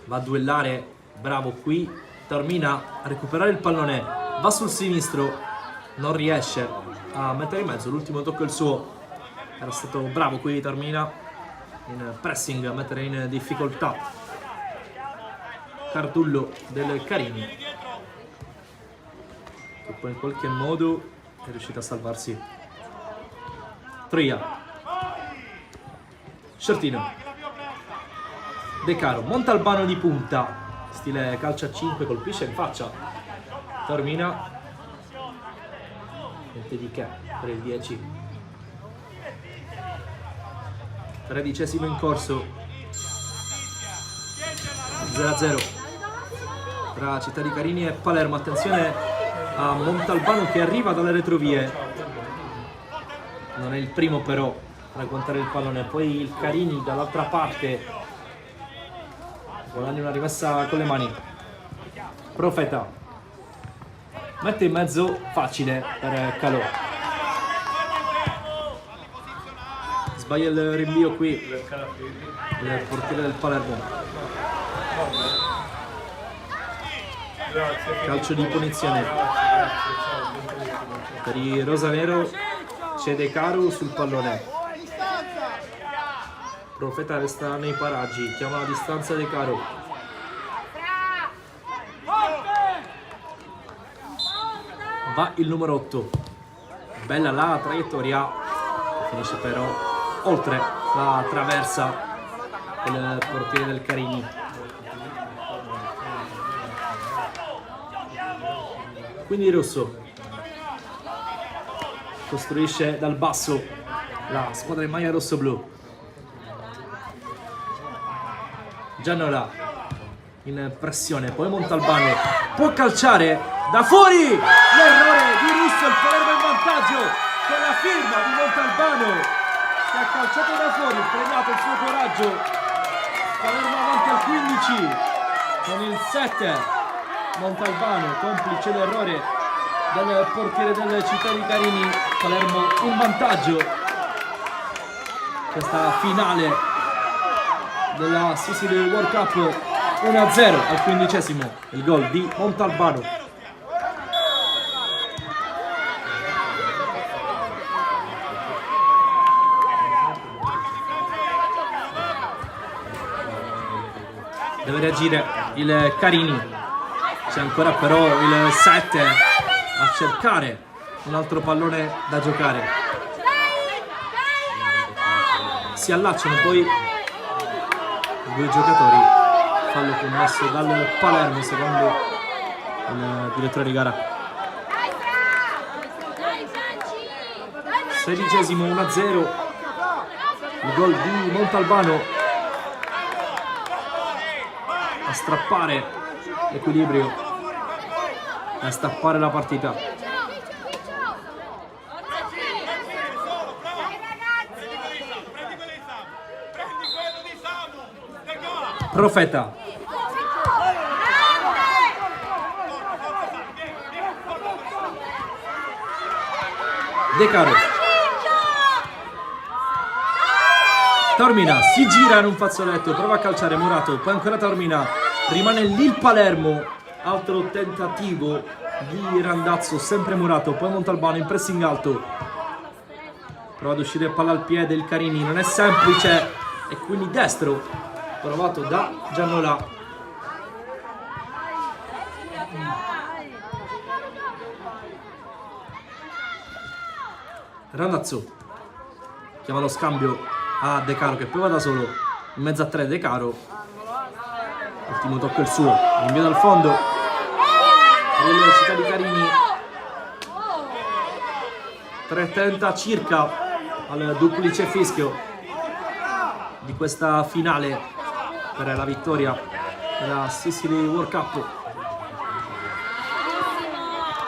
va a duellare, bravo qui Taormina a recuperare il pallone, va sul sinistro, non riesce a mettere in mezzo, l'ultimo tocco è il suo. Era stato bravo qui Taormina in pressing a mettere in difficoltà Cardullo del Carini, che poi in qualche modo è riuscito a salvarsi. Troia, Sciortino, De Caro, Montalbano di punta, stile calcio a 5, colpisce in faccia Taormina, niente di che per il 10. 13° in corso, 0-0 tra Città di Carini e Palermo. Attenzione a Montalbano che arriva dalle retrovie, non è il primo però a ragguantare il pallone, poi il Carini dall'altra parte guadagna una rimessa con le mani. Profeta mette in mezzo, facile per Calò, sbaglia il rinvio qui il portiere del Palermo. Calcio di punizione per i rosanero, c'è De Caro sul pallone. Profeta resta nei paraggi, chiama la distanza De Caro. Va il numero 8, bella la traiettoria, finisce però oltre la traversa del portiere del Carini. Quindi rosso costruisce dal basso la squadra in maglia rosso-blu. Giannola in pressione, poi Montalbano può calciare da fuori, l'errore di Russo, il Palermo in vantaggio con la firma di Montalbano che ha calciato da fuori, premiato il suo coraggio. Palermo avanti al 15 con il 7. Montalbano, complice l'errore del portiere del Città di Carini. Palermo in vantaggio. Questa finale della Sicily World Cup, 1-0 al 15°, il gol di Montalbano. Deve reagire il Carini. C'è ancora però il 7 a cercare un altro pallone da giocare. Si allacciano poi i due giocatori. Fallo commesso dal Palermo secondo il direttore di gara. 16°, 1-0. Il gol di Montalbano a strappare l'equilibrio, a stappare la partita. Profeta De Caro, Taormina si gira in un fazzoletto, prova a calciare Murato, poi ancora Taormina, rimane lì il Palermo, altro tentativo di Randazzo, sempre Murato, poi Montalbano in pressing alto, prova ad uscire palla al piede il Carini, non è semplice, e quindi destro provato da Giannola. Randazzo chiama lo scambio a De Caro che poi va da solo in mezzo a 3. De Caro, ultimo tocco il suo, invio dal fondo per il Città di Carini. 3:30 circa al duplice fischio di questa finale per la vittoria della Sicily World Cup.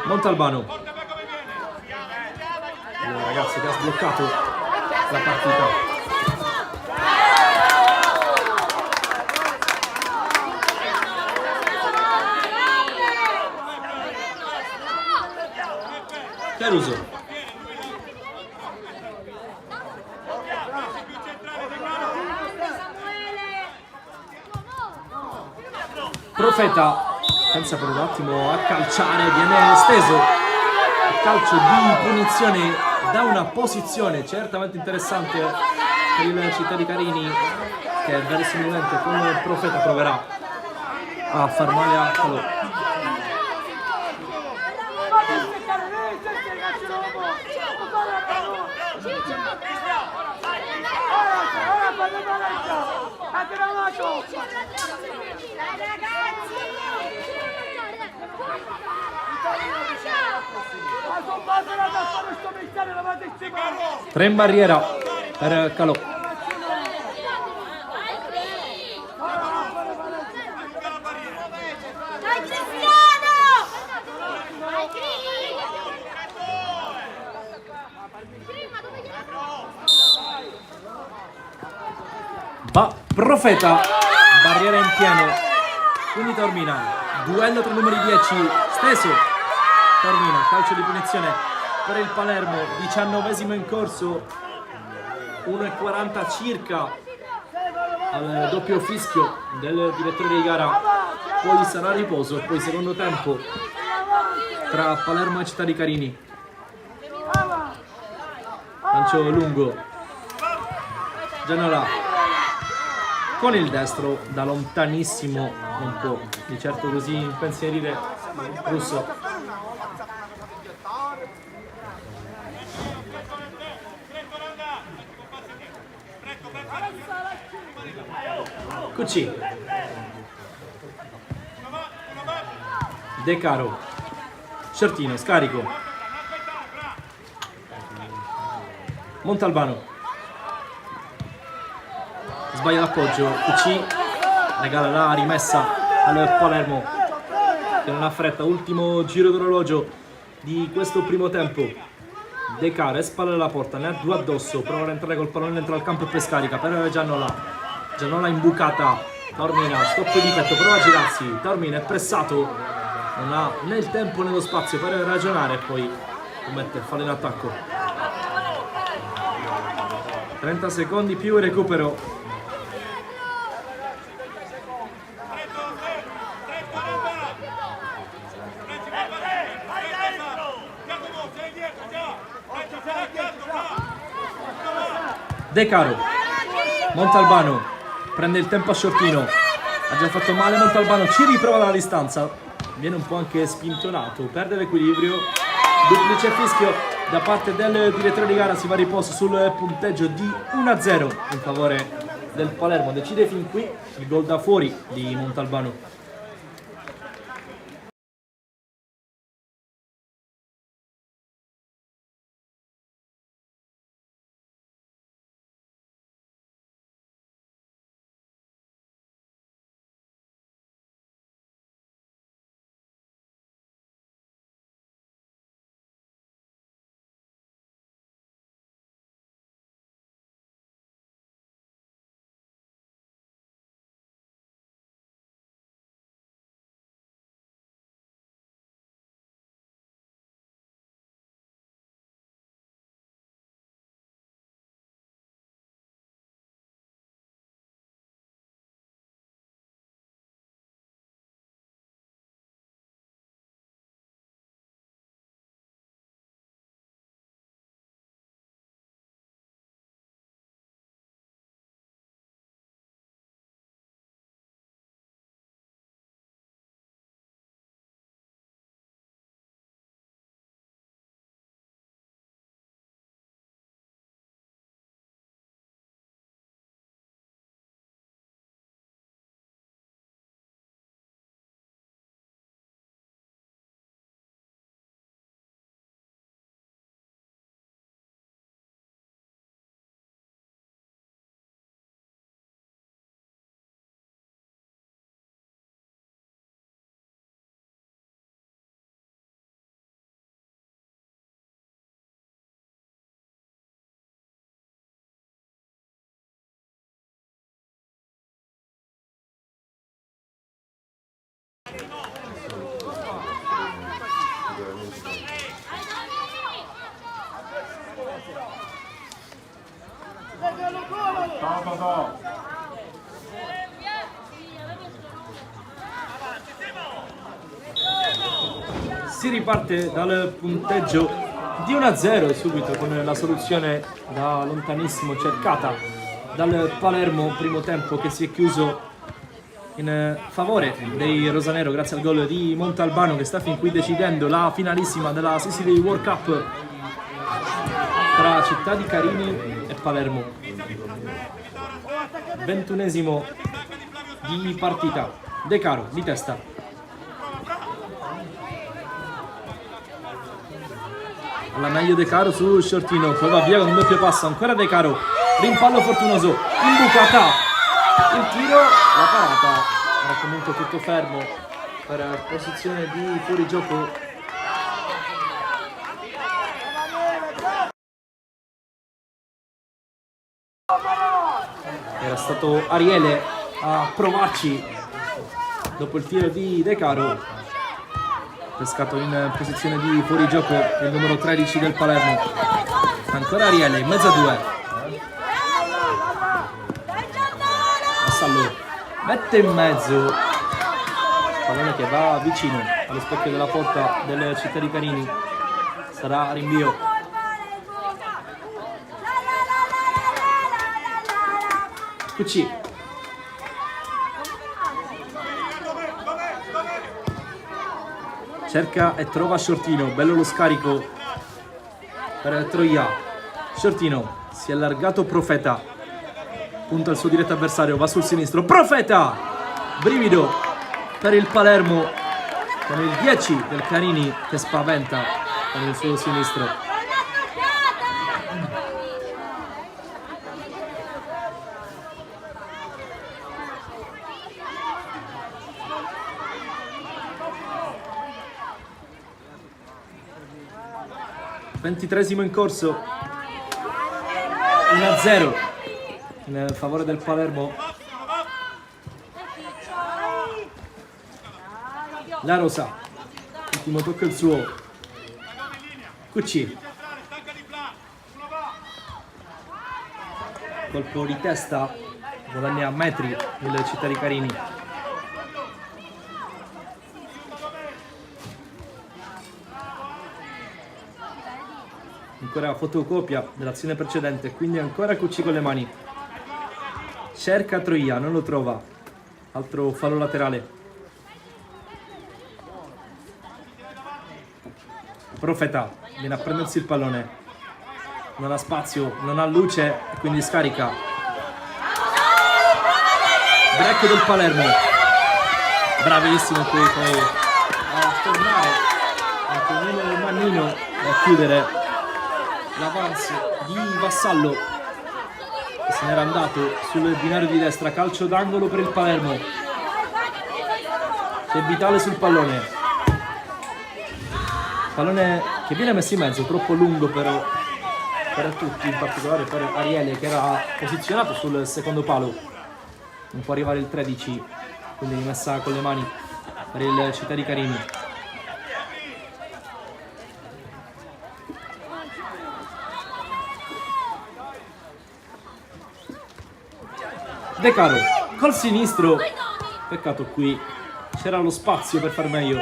Montalbano, il ragazzo che ha sbloccato la partita. Caruso, Profeta difesa per un attimo a calciare, viene steso. Calcio di punizione da una posizione certamente interessante per il Città di Carini, che verosimilmente con il Profeta proverà a far male a Calò. Tre in barriera per Calò. Va Profeta, barriera in pieno, quindi Taormina, duello tra i numeri 10, steso, Taormina, calcio di punizione per il Palermo, 19esimo in corso, 1:40 circa al doppio fischio del direttore di gara, poi sarà riposo e poi secondo tempo tra Palermo e Città di Carini. Lancio lungo, Gianola con il destro da lontanissimo, non può di certo così impensierire Russo. Cucci, De Caro, Shortino, scarico, Montalbano, sbaglia l'appoggio, Cucci regala la rimessa al Palermo che non ha fretta, ultimo giro d'orologio di questo primo tempo. De Caro, spalle alla porta, ne ha due addosso, prova ad entrare col pallone, entra al campo e poi scarica per Gianola. Gianola imbucata, Taormina, stop di petto, prova a girarsi, Taormina è pressato, non ha né il tempo né lo spazio per ragionare e poi commette fallo in attacco. 30 secondi più recupero. De Caro, Montalbano prende il tempo a Shortino, ha già fatto male Montalbano, ci riprova dalla distanza, viene un po' anche spintonato, perde l'equilibrio, duplice fischio da parte del direttore di gara, si va a riposo sul punteggio di 1-0 in favore del Palermo, decide fin qui il gol da fuori di Montalbano. Si riparte dal punteggio di 1-0 subito con la soluzione da lontanissimo cercata dal Palermo, primo tempo che si è chiuso in favore dei rosanero grazie al gol di Montalbano, che sta fin qui decidendo la finalissima della Sicily World Cup tra Città di Carini e Palermo. 21esimo di partita. De Caro di testa, alla meglio De Caro su Shortino, poi va via con un doppio passo, ancora De Caro, rimpallo fortunoso, imbucata, il tiro, la parata, era comunque tutto fermo per posizione di fuorigioco. Era stato Ariele a provarci dopo il tiro di De Caro, pescato in posizione di fuorigioco il numero 13 del Palermo. Ancora Ariele in mezzo a due, Vassallo mette in mezzo, pallone che va vicino allo specchio della porta del Città di Carini, sarà rinvio. Cucci, cerca e trova Shortino, bello lo scarico per Troia. Shortino si è allargato, Profeta punta il suo diretto avversario, va sul sinistro, Profeta, brivido per il Palermo con il 10 del Carini che spaventa con il suo sinistro. Ventitresimo in corso, 1-0 in favore del Palermo. La Rosa, ultimo tocco il suo, Cucci, colpo di testa, guadagna metri il Città di Carini. Ancora fotocopia dell'azione precedente, quindi ancora Cucci con le mani, cerca Troia, non lo trova, altro fallo laterale. Profeta viene a prendersi il pallone, non ha spazio, non ha luce e quindi scarica. Break del Palermo, bravissimo qui poi a tornare Antonino Mannino e a chiudere l'avance di Vassallo, che se n'era andato sul binario di destra. Calcio d'angolo per il Palermo, c'è Vitale sul pallone, pallone che viene messo in mezzo, troppo lungo per tutti, in particolare per Ariele che era posizionato sul secondo palo. Non può arrivare il 13, quindi rimessa con le mani per il Città di Carini. De Caro col sinistro, peccato qui c'era lo spazio per far meglio.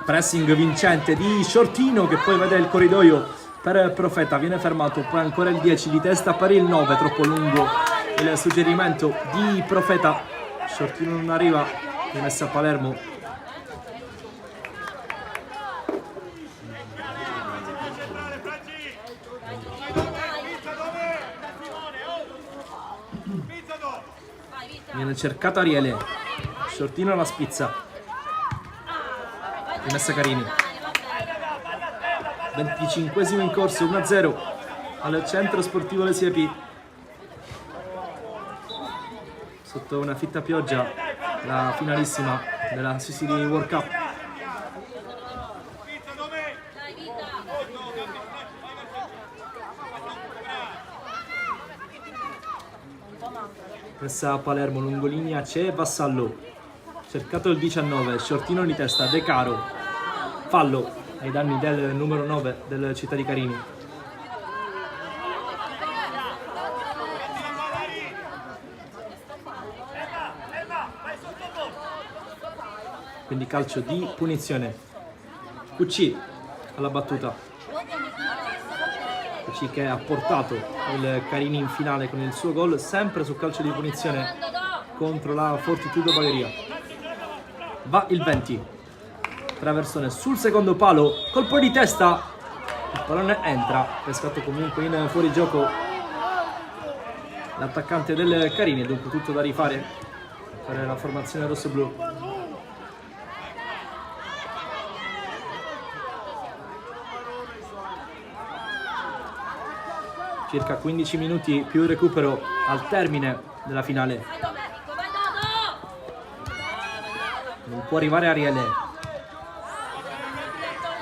Pressing vincente di Shortino che poi vede il corridoio per Profeta, viene fermato, poi ancora il 10 di testa per il 9, troppo lungo il suggerimento di Profeta. Shortino non arriva, rimessa a Palermo. Viene cercato Ariele, Shortino la spizza, rimessa Carini. 25esimo in corso, 1-0 al centro sportivo Le Siepi. Sotto una fitta pioggia la finalissima della Sicily World Cup. Messa a Palermo, lungolinea c'è Vassallo, cercato il 19, Shortino di testa, De Caro, fallo ai danni del numero 9 del Città di Carini. quindi calcio di punizione. QC alla battuta. QC che ha portato il Carini in finale con il suo gol, sempre su calcio di punizione contro la Fortitudo Bagheria. Va il 20. Traversone sul secondo palo, colpo di testa, il pallone entra, pescato comunque in fuorigioco l'attaccante del Carini, dunque tutto da rifare per la formazione rosso-blu. Circa 15 minuti più il recupero al termine della finale. Non può arrivare Ariele.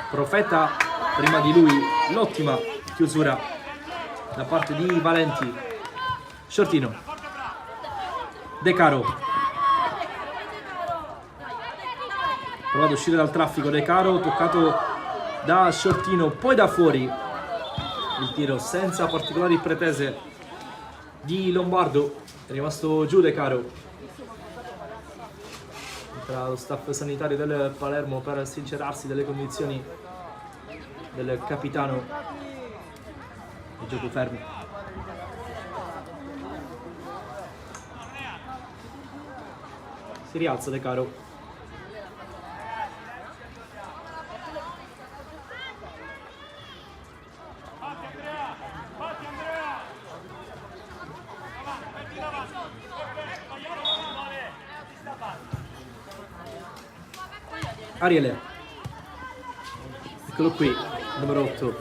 Profeta prima di lui, l'ottima chiusura da parte di Valenti. Shortino. De Caro. Prova ad uscire dal traffico De Caro, toccato da Shortino, poi da fuori. Il tiro senza particolari pretese di Lombardo, è rimasto giù De Caro. Tra lo staff sanitario del Palermo per sincerarsi delle condizioni del capitano di gioco fermo. Si rialza De Caro. Ariele, eccolo qui, numero 8.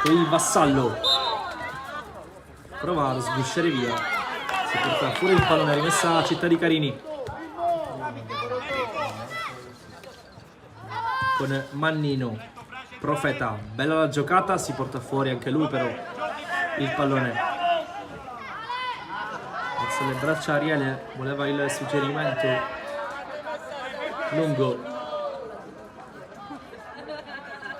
Poi Vassallo prova a sgusciare via, si porta fuori il pallone, rimessa a Città di Carini con Mannino. Profeta, bella la giocata, si porta fuori anche lui però il pallone. Alza le braccia Ariele, voleva il suggerimento lungo,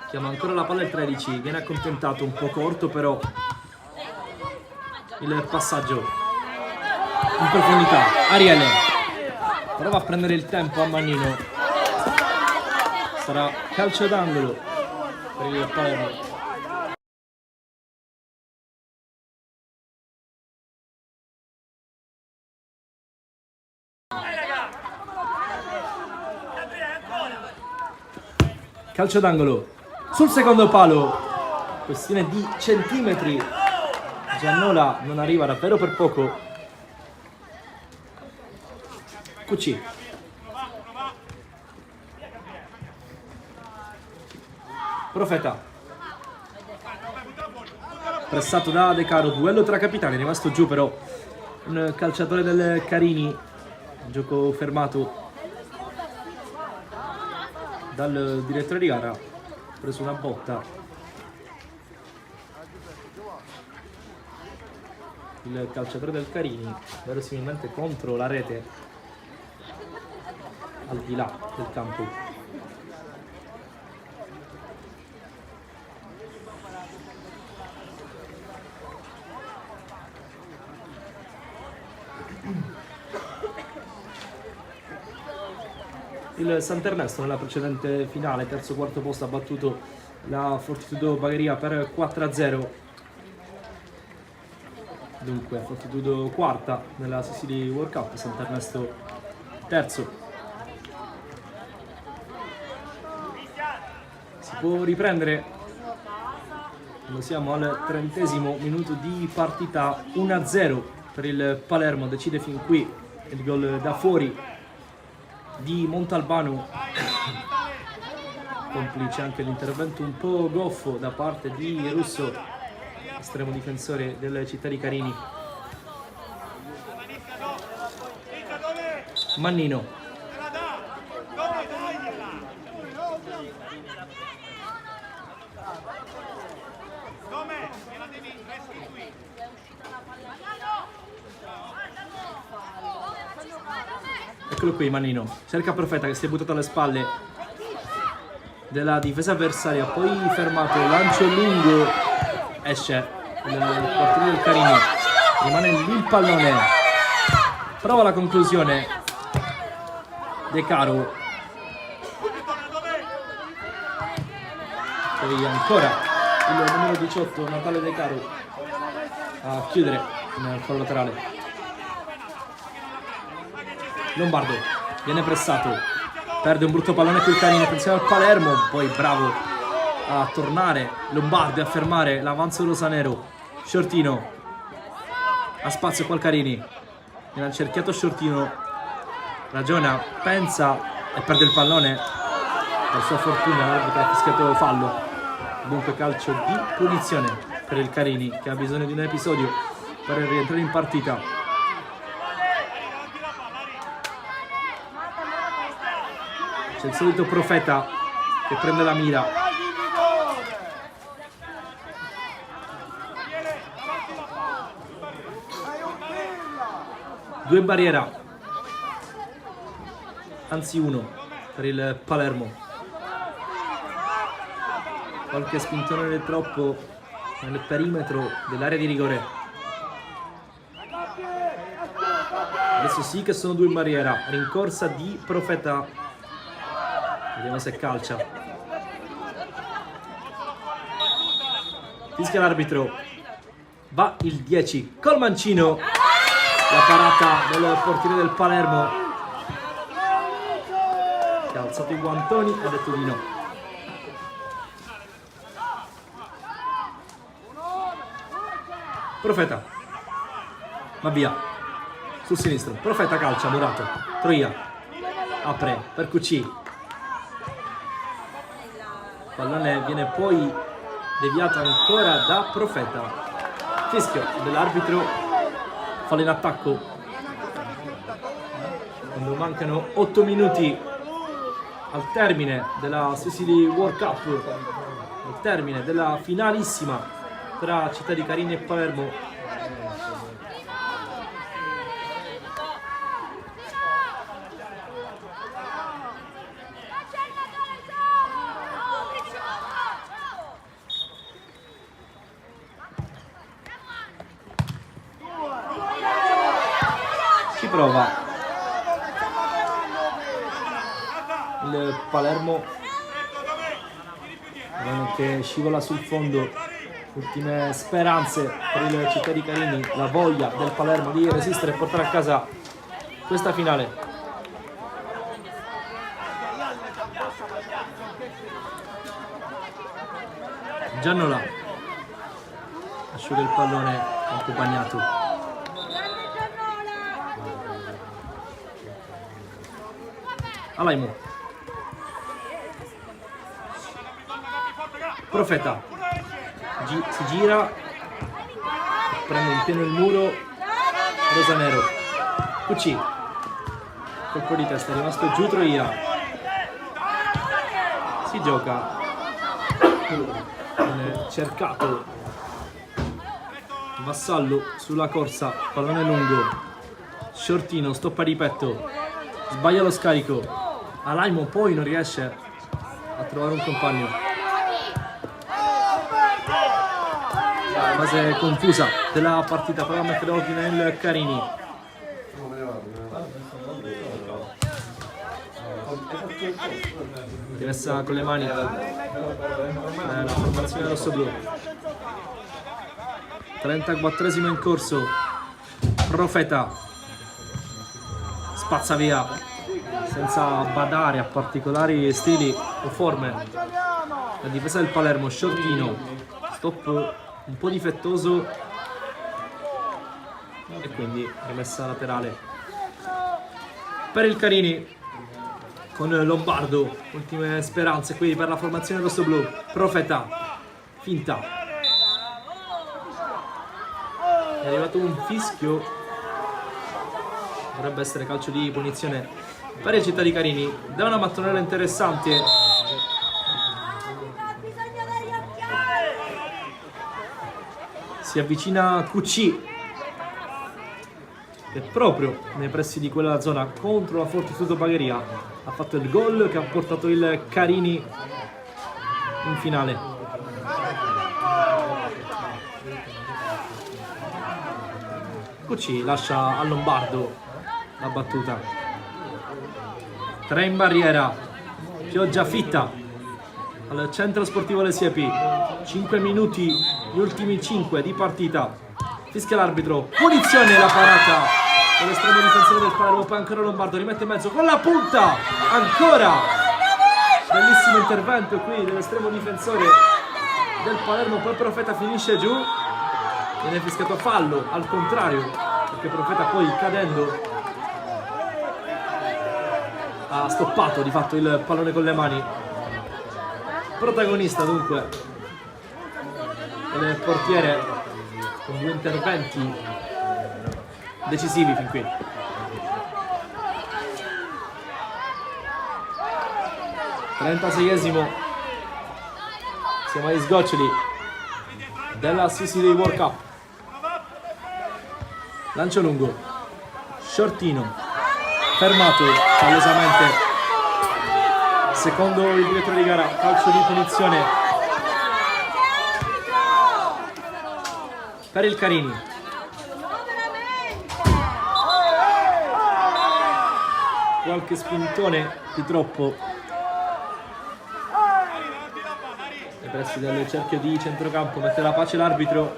chiama ancora la palla il 13, viene accontentato, un po' corto però il passaggio in profondità. Ariele prova a prendere il tempo a Mannino, sarà calcio d'angolo per il Palermo. Calcio d'angolo sul secondo palo, questione di centimetri, Giannola non arriva davvero per poco. QC Profeta, pressato da De Caro, duello tra capitani, è rimasto giù però un calciatore del Carini, gioco fermato dal direttore di gara, ha preso una botta. Il calciatore del Carini, verosimilmente contro la rete, al di là del campo. Il Sant'Ernesto nella precedente finale, terzo quarto posto, ha battuto la Fortitudo Bagheria per 4-0. Dunque Fortitudo quarta nella Sicily World Cup, Sant'Ernesto terzo. Si può riprendere quando siamo al 30° minuto di partita, 1-0 per il Palermo, decide fin qui il gol da fuori di Montalbano, complice anche l'intervento un po' goffo da parte di Russo, estremo difensore del Città di Carini. Mannino, eccolo qui Mannino, cerca Profeta che si è buttato alle spalle della difesa avversaria, poi fermato, lancio lungo, esce il portiere del Carini, rimane lì il pallone, prova la conclusione De Caro. Poi ancora il numero 18 Natale De Caro a chiudere nel fallo laterale. Lombardo viene pressato, perde un brutto pallone con il Carini, attenzione al Palermo, poi bravo a tornare Lombardo e a fermare l'avanzo rosanero. Shortino ha spazio qua il Carini, viene cerchiato Shortino, ragiona, pensa e perde il pallone. Per sua fortuna l'arbitro ha fischiato fallo, dunque calcio di punizione per il Carini, che ha bisogno di un episodio per rientrare in partita. C'è il solito Profeta che prende la mira. Due barriera, anzi uno per il Palermo. Qualche spintone troppo nel perimetro dell'area di rigore. Adesso sì che sono due in barriera. Rincorsa di Profeta. Vediamo se calcia. Fischia l'arbitro. Va il 10 col mancino. La parata del portiere del Palermo, che ha alzato i guantoni e ha detto di no. Profeta va via sul sinistro. Profeta calcia, Murato, Troia apre per QC. Pallone viene poi deviato ancora da Profeta. Fischio dell'arbitro, fallo in attacco quando mancano 8 minuti al termine della Sicily World Cup, al termine della finalissima tra Città di Carini e Palermo. Ci prova il Palermo, che scivola sul fondo. Ultime speranze per il Città di Carini, la voglia del Palermo di resistere e portare a casa questa finale. Giannola asciuga il pallone accompagnato. Alaimo. Profeta si gira, prende in pieno il muro rosanero. QC, colpo di testa, è rimasto giù Troia. Si gioca, viene cercato Vassallo sulla corsa, pallone lungo. Shortino stoppa di petto, sbaglia lo scarico. Alaimo poi non riesce a trovare un compagno. Fase confusa della partita, prova a mettere ordine il Carini. Rimessa con le mani la formazione rosso-blu. 34esimo in corso. Profeta spazza via senza badare a particolari stili o forme la difesa del Palermo. Shortino, stop un po' difettoso e quindi rimessa laterale per il Carini con Lombardo. Ultime speranze qui per la formazione rosso-blu. Profeta, finta, è arrivato un fischio, dovrebbe essere calcio di punizione per il Città di Carini. Da una mattonella interessante. Si avvicina QC, che proprio nei pressi di quella zona contro la Fortitudo Bagheria ha fatto il gol che ha portato il Carini in finale. QC lascia a Lombardo la battuta. 3 in barriera, pioggia fitta al centro sportivo Le Siepi, 5 minuti, gli ultimi 5 di partita. Fischia l'arbitro, punizione, la parata dell'estremo difensore del Palermo, poi ancora Lombardo, rimette in mezzo con la punta, ancora bellissimo intervento qui dell'estremo difensore del Palermo, poi Profeta finisce giù, viene fischiato fallo al contrario, perché Profeta poi cadendo ha stoppato di fatto il pallone con le mani. Protagonista dunque il portiere con 2 interventi decisivi fin qui. (36esimo), siamo agli sgoccioli della Sicily World Cup. Lancio lungo, shortino, fermato fallosamente. Secondo il direttore di gara, calcio di punizione per il Carini. Qualche spintone di troppo nei pressi del cerchio di centrocampo, mette la pace l'arbitro.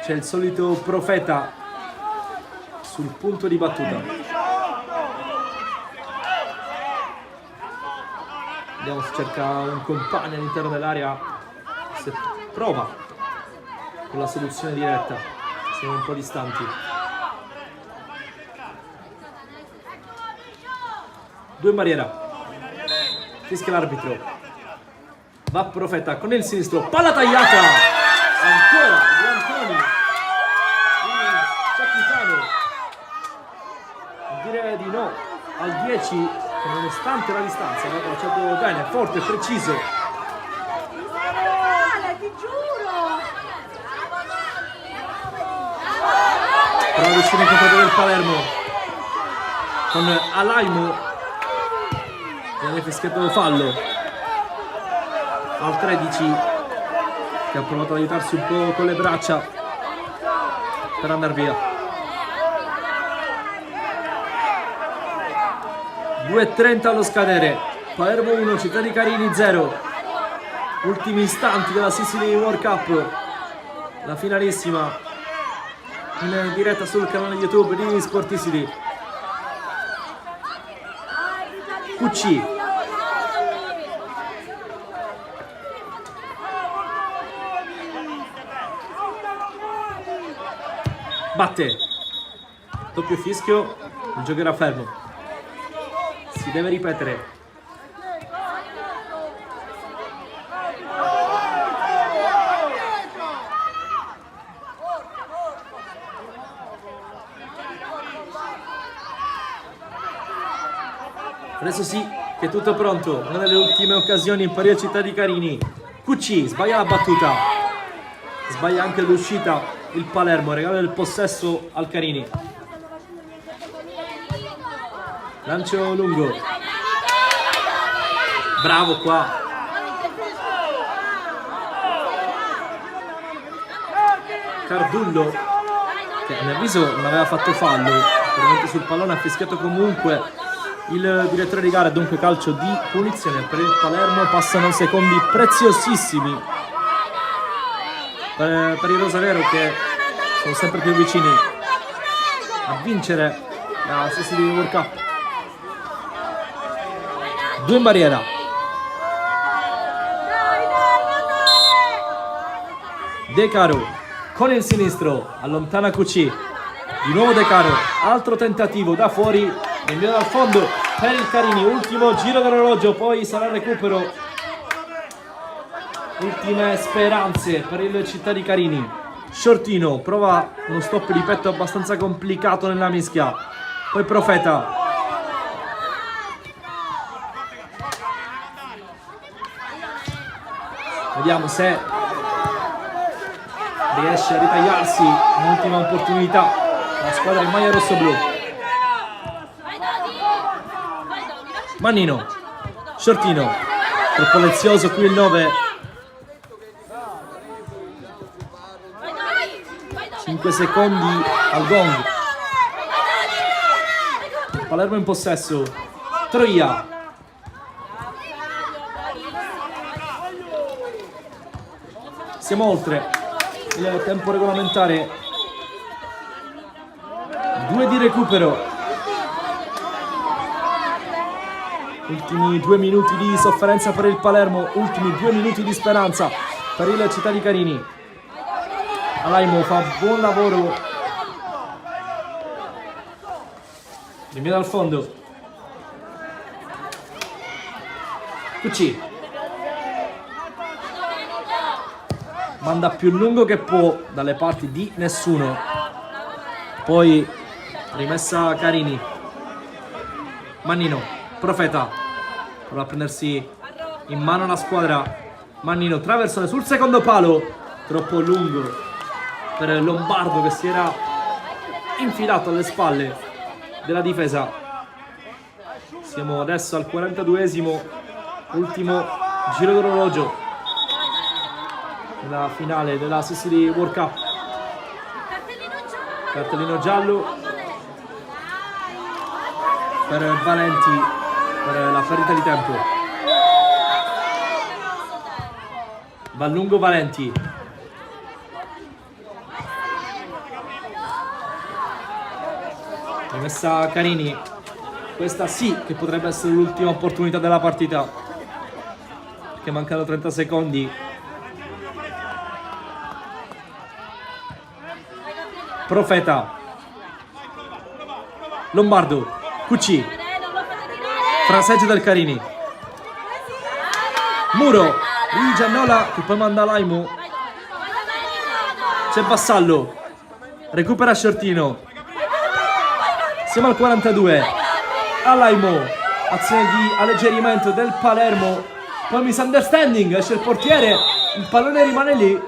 C'è il solito Profeta sul punto di battuta. Vediamo se cerca un compagno all'interno dell'area, se prova con la soluzione diretta. Siamo un po' distanti. 2 in barriera, fischia l'arbitro, va Profeta con il sinistro, palla tagliata, ancora Guantoni, Ciacchitano a dire di no al 10, nonostante la distanza, l'ha calciato bene, forte e preciso. Prova ad uscire in controllo del Palermo con Alaimo, viene fischiato fallo al 13, che ha provato ad aiutarsi un po' con le braccia per andare via. 2:30 allo scadere, Palermo 1, Città di Carini 0. Ultimi istanti della Sicily World Cup, la finalissima, in diretta sul canale YouTube di Sportisity. Cucci, batte, doppio fischio, il gioco era fermo, si deve ripetere. Adesso sì che è tutto pronto, una delle ultime occasioni in pareggio Città di Carini. Cucci sbaglia la battuta, sbaglia anche l'uscita il Palermo, regala il possesso al Carini. Lancio lungo, bravo qua, Cardullo, che a mio avviso non aveva fatto fallo, probabilmente sul pallone ha fischiato comunque il direttore di gara, dunque calcio di punizione per il Palermo. Passano secondi preziosissimi per i rosanero, che sono sempre più vicini a vincere la Sicily World Cup. 2 in barriera, De Caro con il sinistro, allontana Cucci, di nuovo De Caro, altro tentativo da fuori, invia dal fondo per il Carini, ultimo giro dell'orologio, poi sarà il recupero. Ultime speranze per il Città di Carini. Shortino prova uno stop di petto abbastanza complicato nella mischia, poi Profeta, vediamo se riesce a ritagliarsi un'ultima opportunità la squadra in maglia rossoblu. Mannino, Shortino, troppo lezioso qui il 9. 5 secondi al gong. Palermo in possesso. Troia. Siamo oltre il tempo regolamentare. 2 di recupero. Ultimi 2 minuti di sofferenza per il Palermo, ultimi 2 minuti di speranza per il Città di Carini. Alaimo fa buon lavoro. Rinvia dal fondo. Cucci. Manda più lungo che può dalle parti di nessuno. Poi rimessa Carini. Mannino. Profeta prova a prendersi in mano la squadra. Mannino, traversone sul secondo palo, troppo lungo per Lombardo che si era infilato alle spalle della difesa. Siamo adesso al 42esimo, ultimo giro d'orologio nella finale della Sicily World Cup. Cartellino giallo per Valenti per la perdita di tempo. Va lungo Valenti. Rimessa Carini. Questa sì che potrebbe essere l'ultima opportunità della partita, perché mancano 30 secondi. Profeta. Lombardo. Cucci. Fraseggio del Carini. Muro. Giannola che poi manda Alaimo. C'è Vassallo. Recupera Sciortino. Siamo al 42. Alaimo. Azione di alleggerimento del Palermo. Poi misunderstanding. Esce il portiere. Il pallone rimane lì.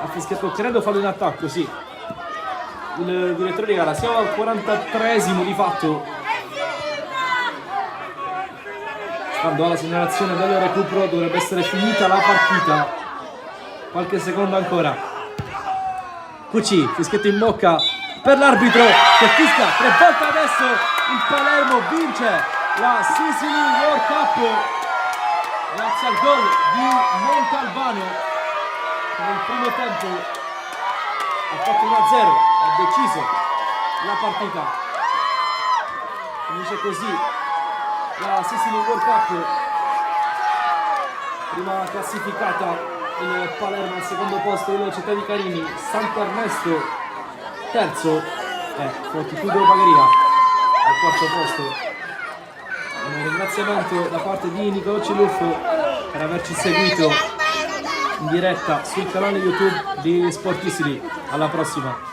Ha fischiato, credo, fallo in attacco, sì. Il direttore di gara. Siamo al 43esimo di fatto. Quando alla segnalazione del recupero dovrebbe essere finita la partita. Qualche secondo ancora. Cucci, fischietto in bocca per l'arbitro che fischia 3 volte adesso. Il Palermo vince la Sicily World Cup grazie al gol di Montalbano che nel primo tempo ha fatto 1-0 e ha deciso la partita. Finisce così la Sicily World Cup, prima classificata il Palermo al secondo posto, il Città di Carini, Sant'Ernesto terzo e Fortitudo Bagheria al quarto posto. Un ringraziamento da parte di Nicolò Ciluffo per averci seguito in diretta sul canale YouTube di Sport Sicily. Alla prossima!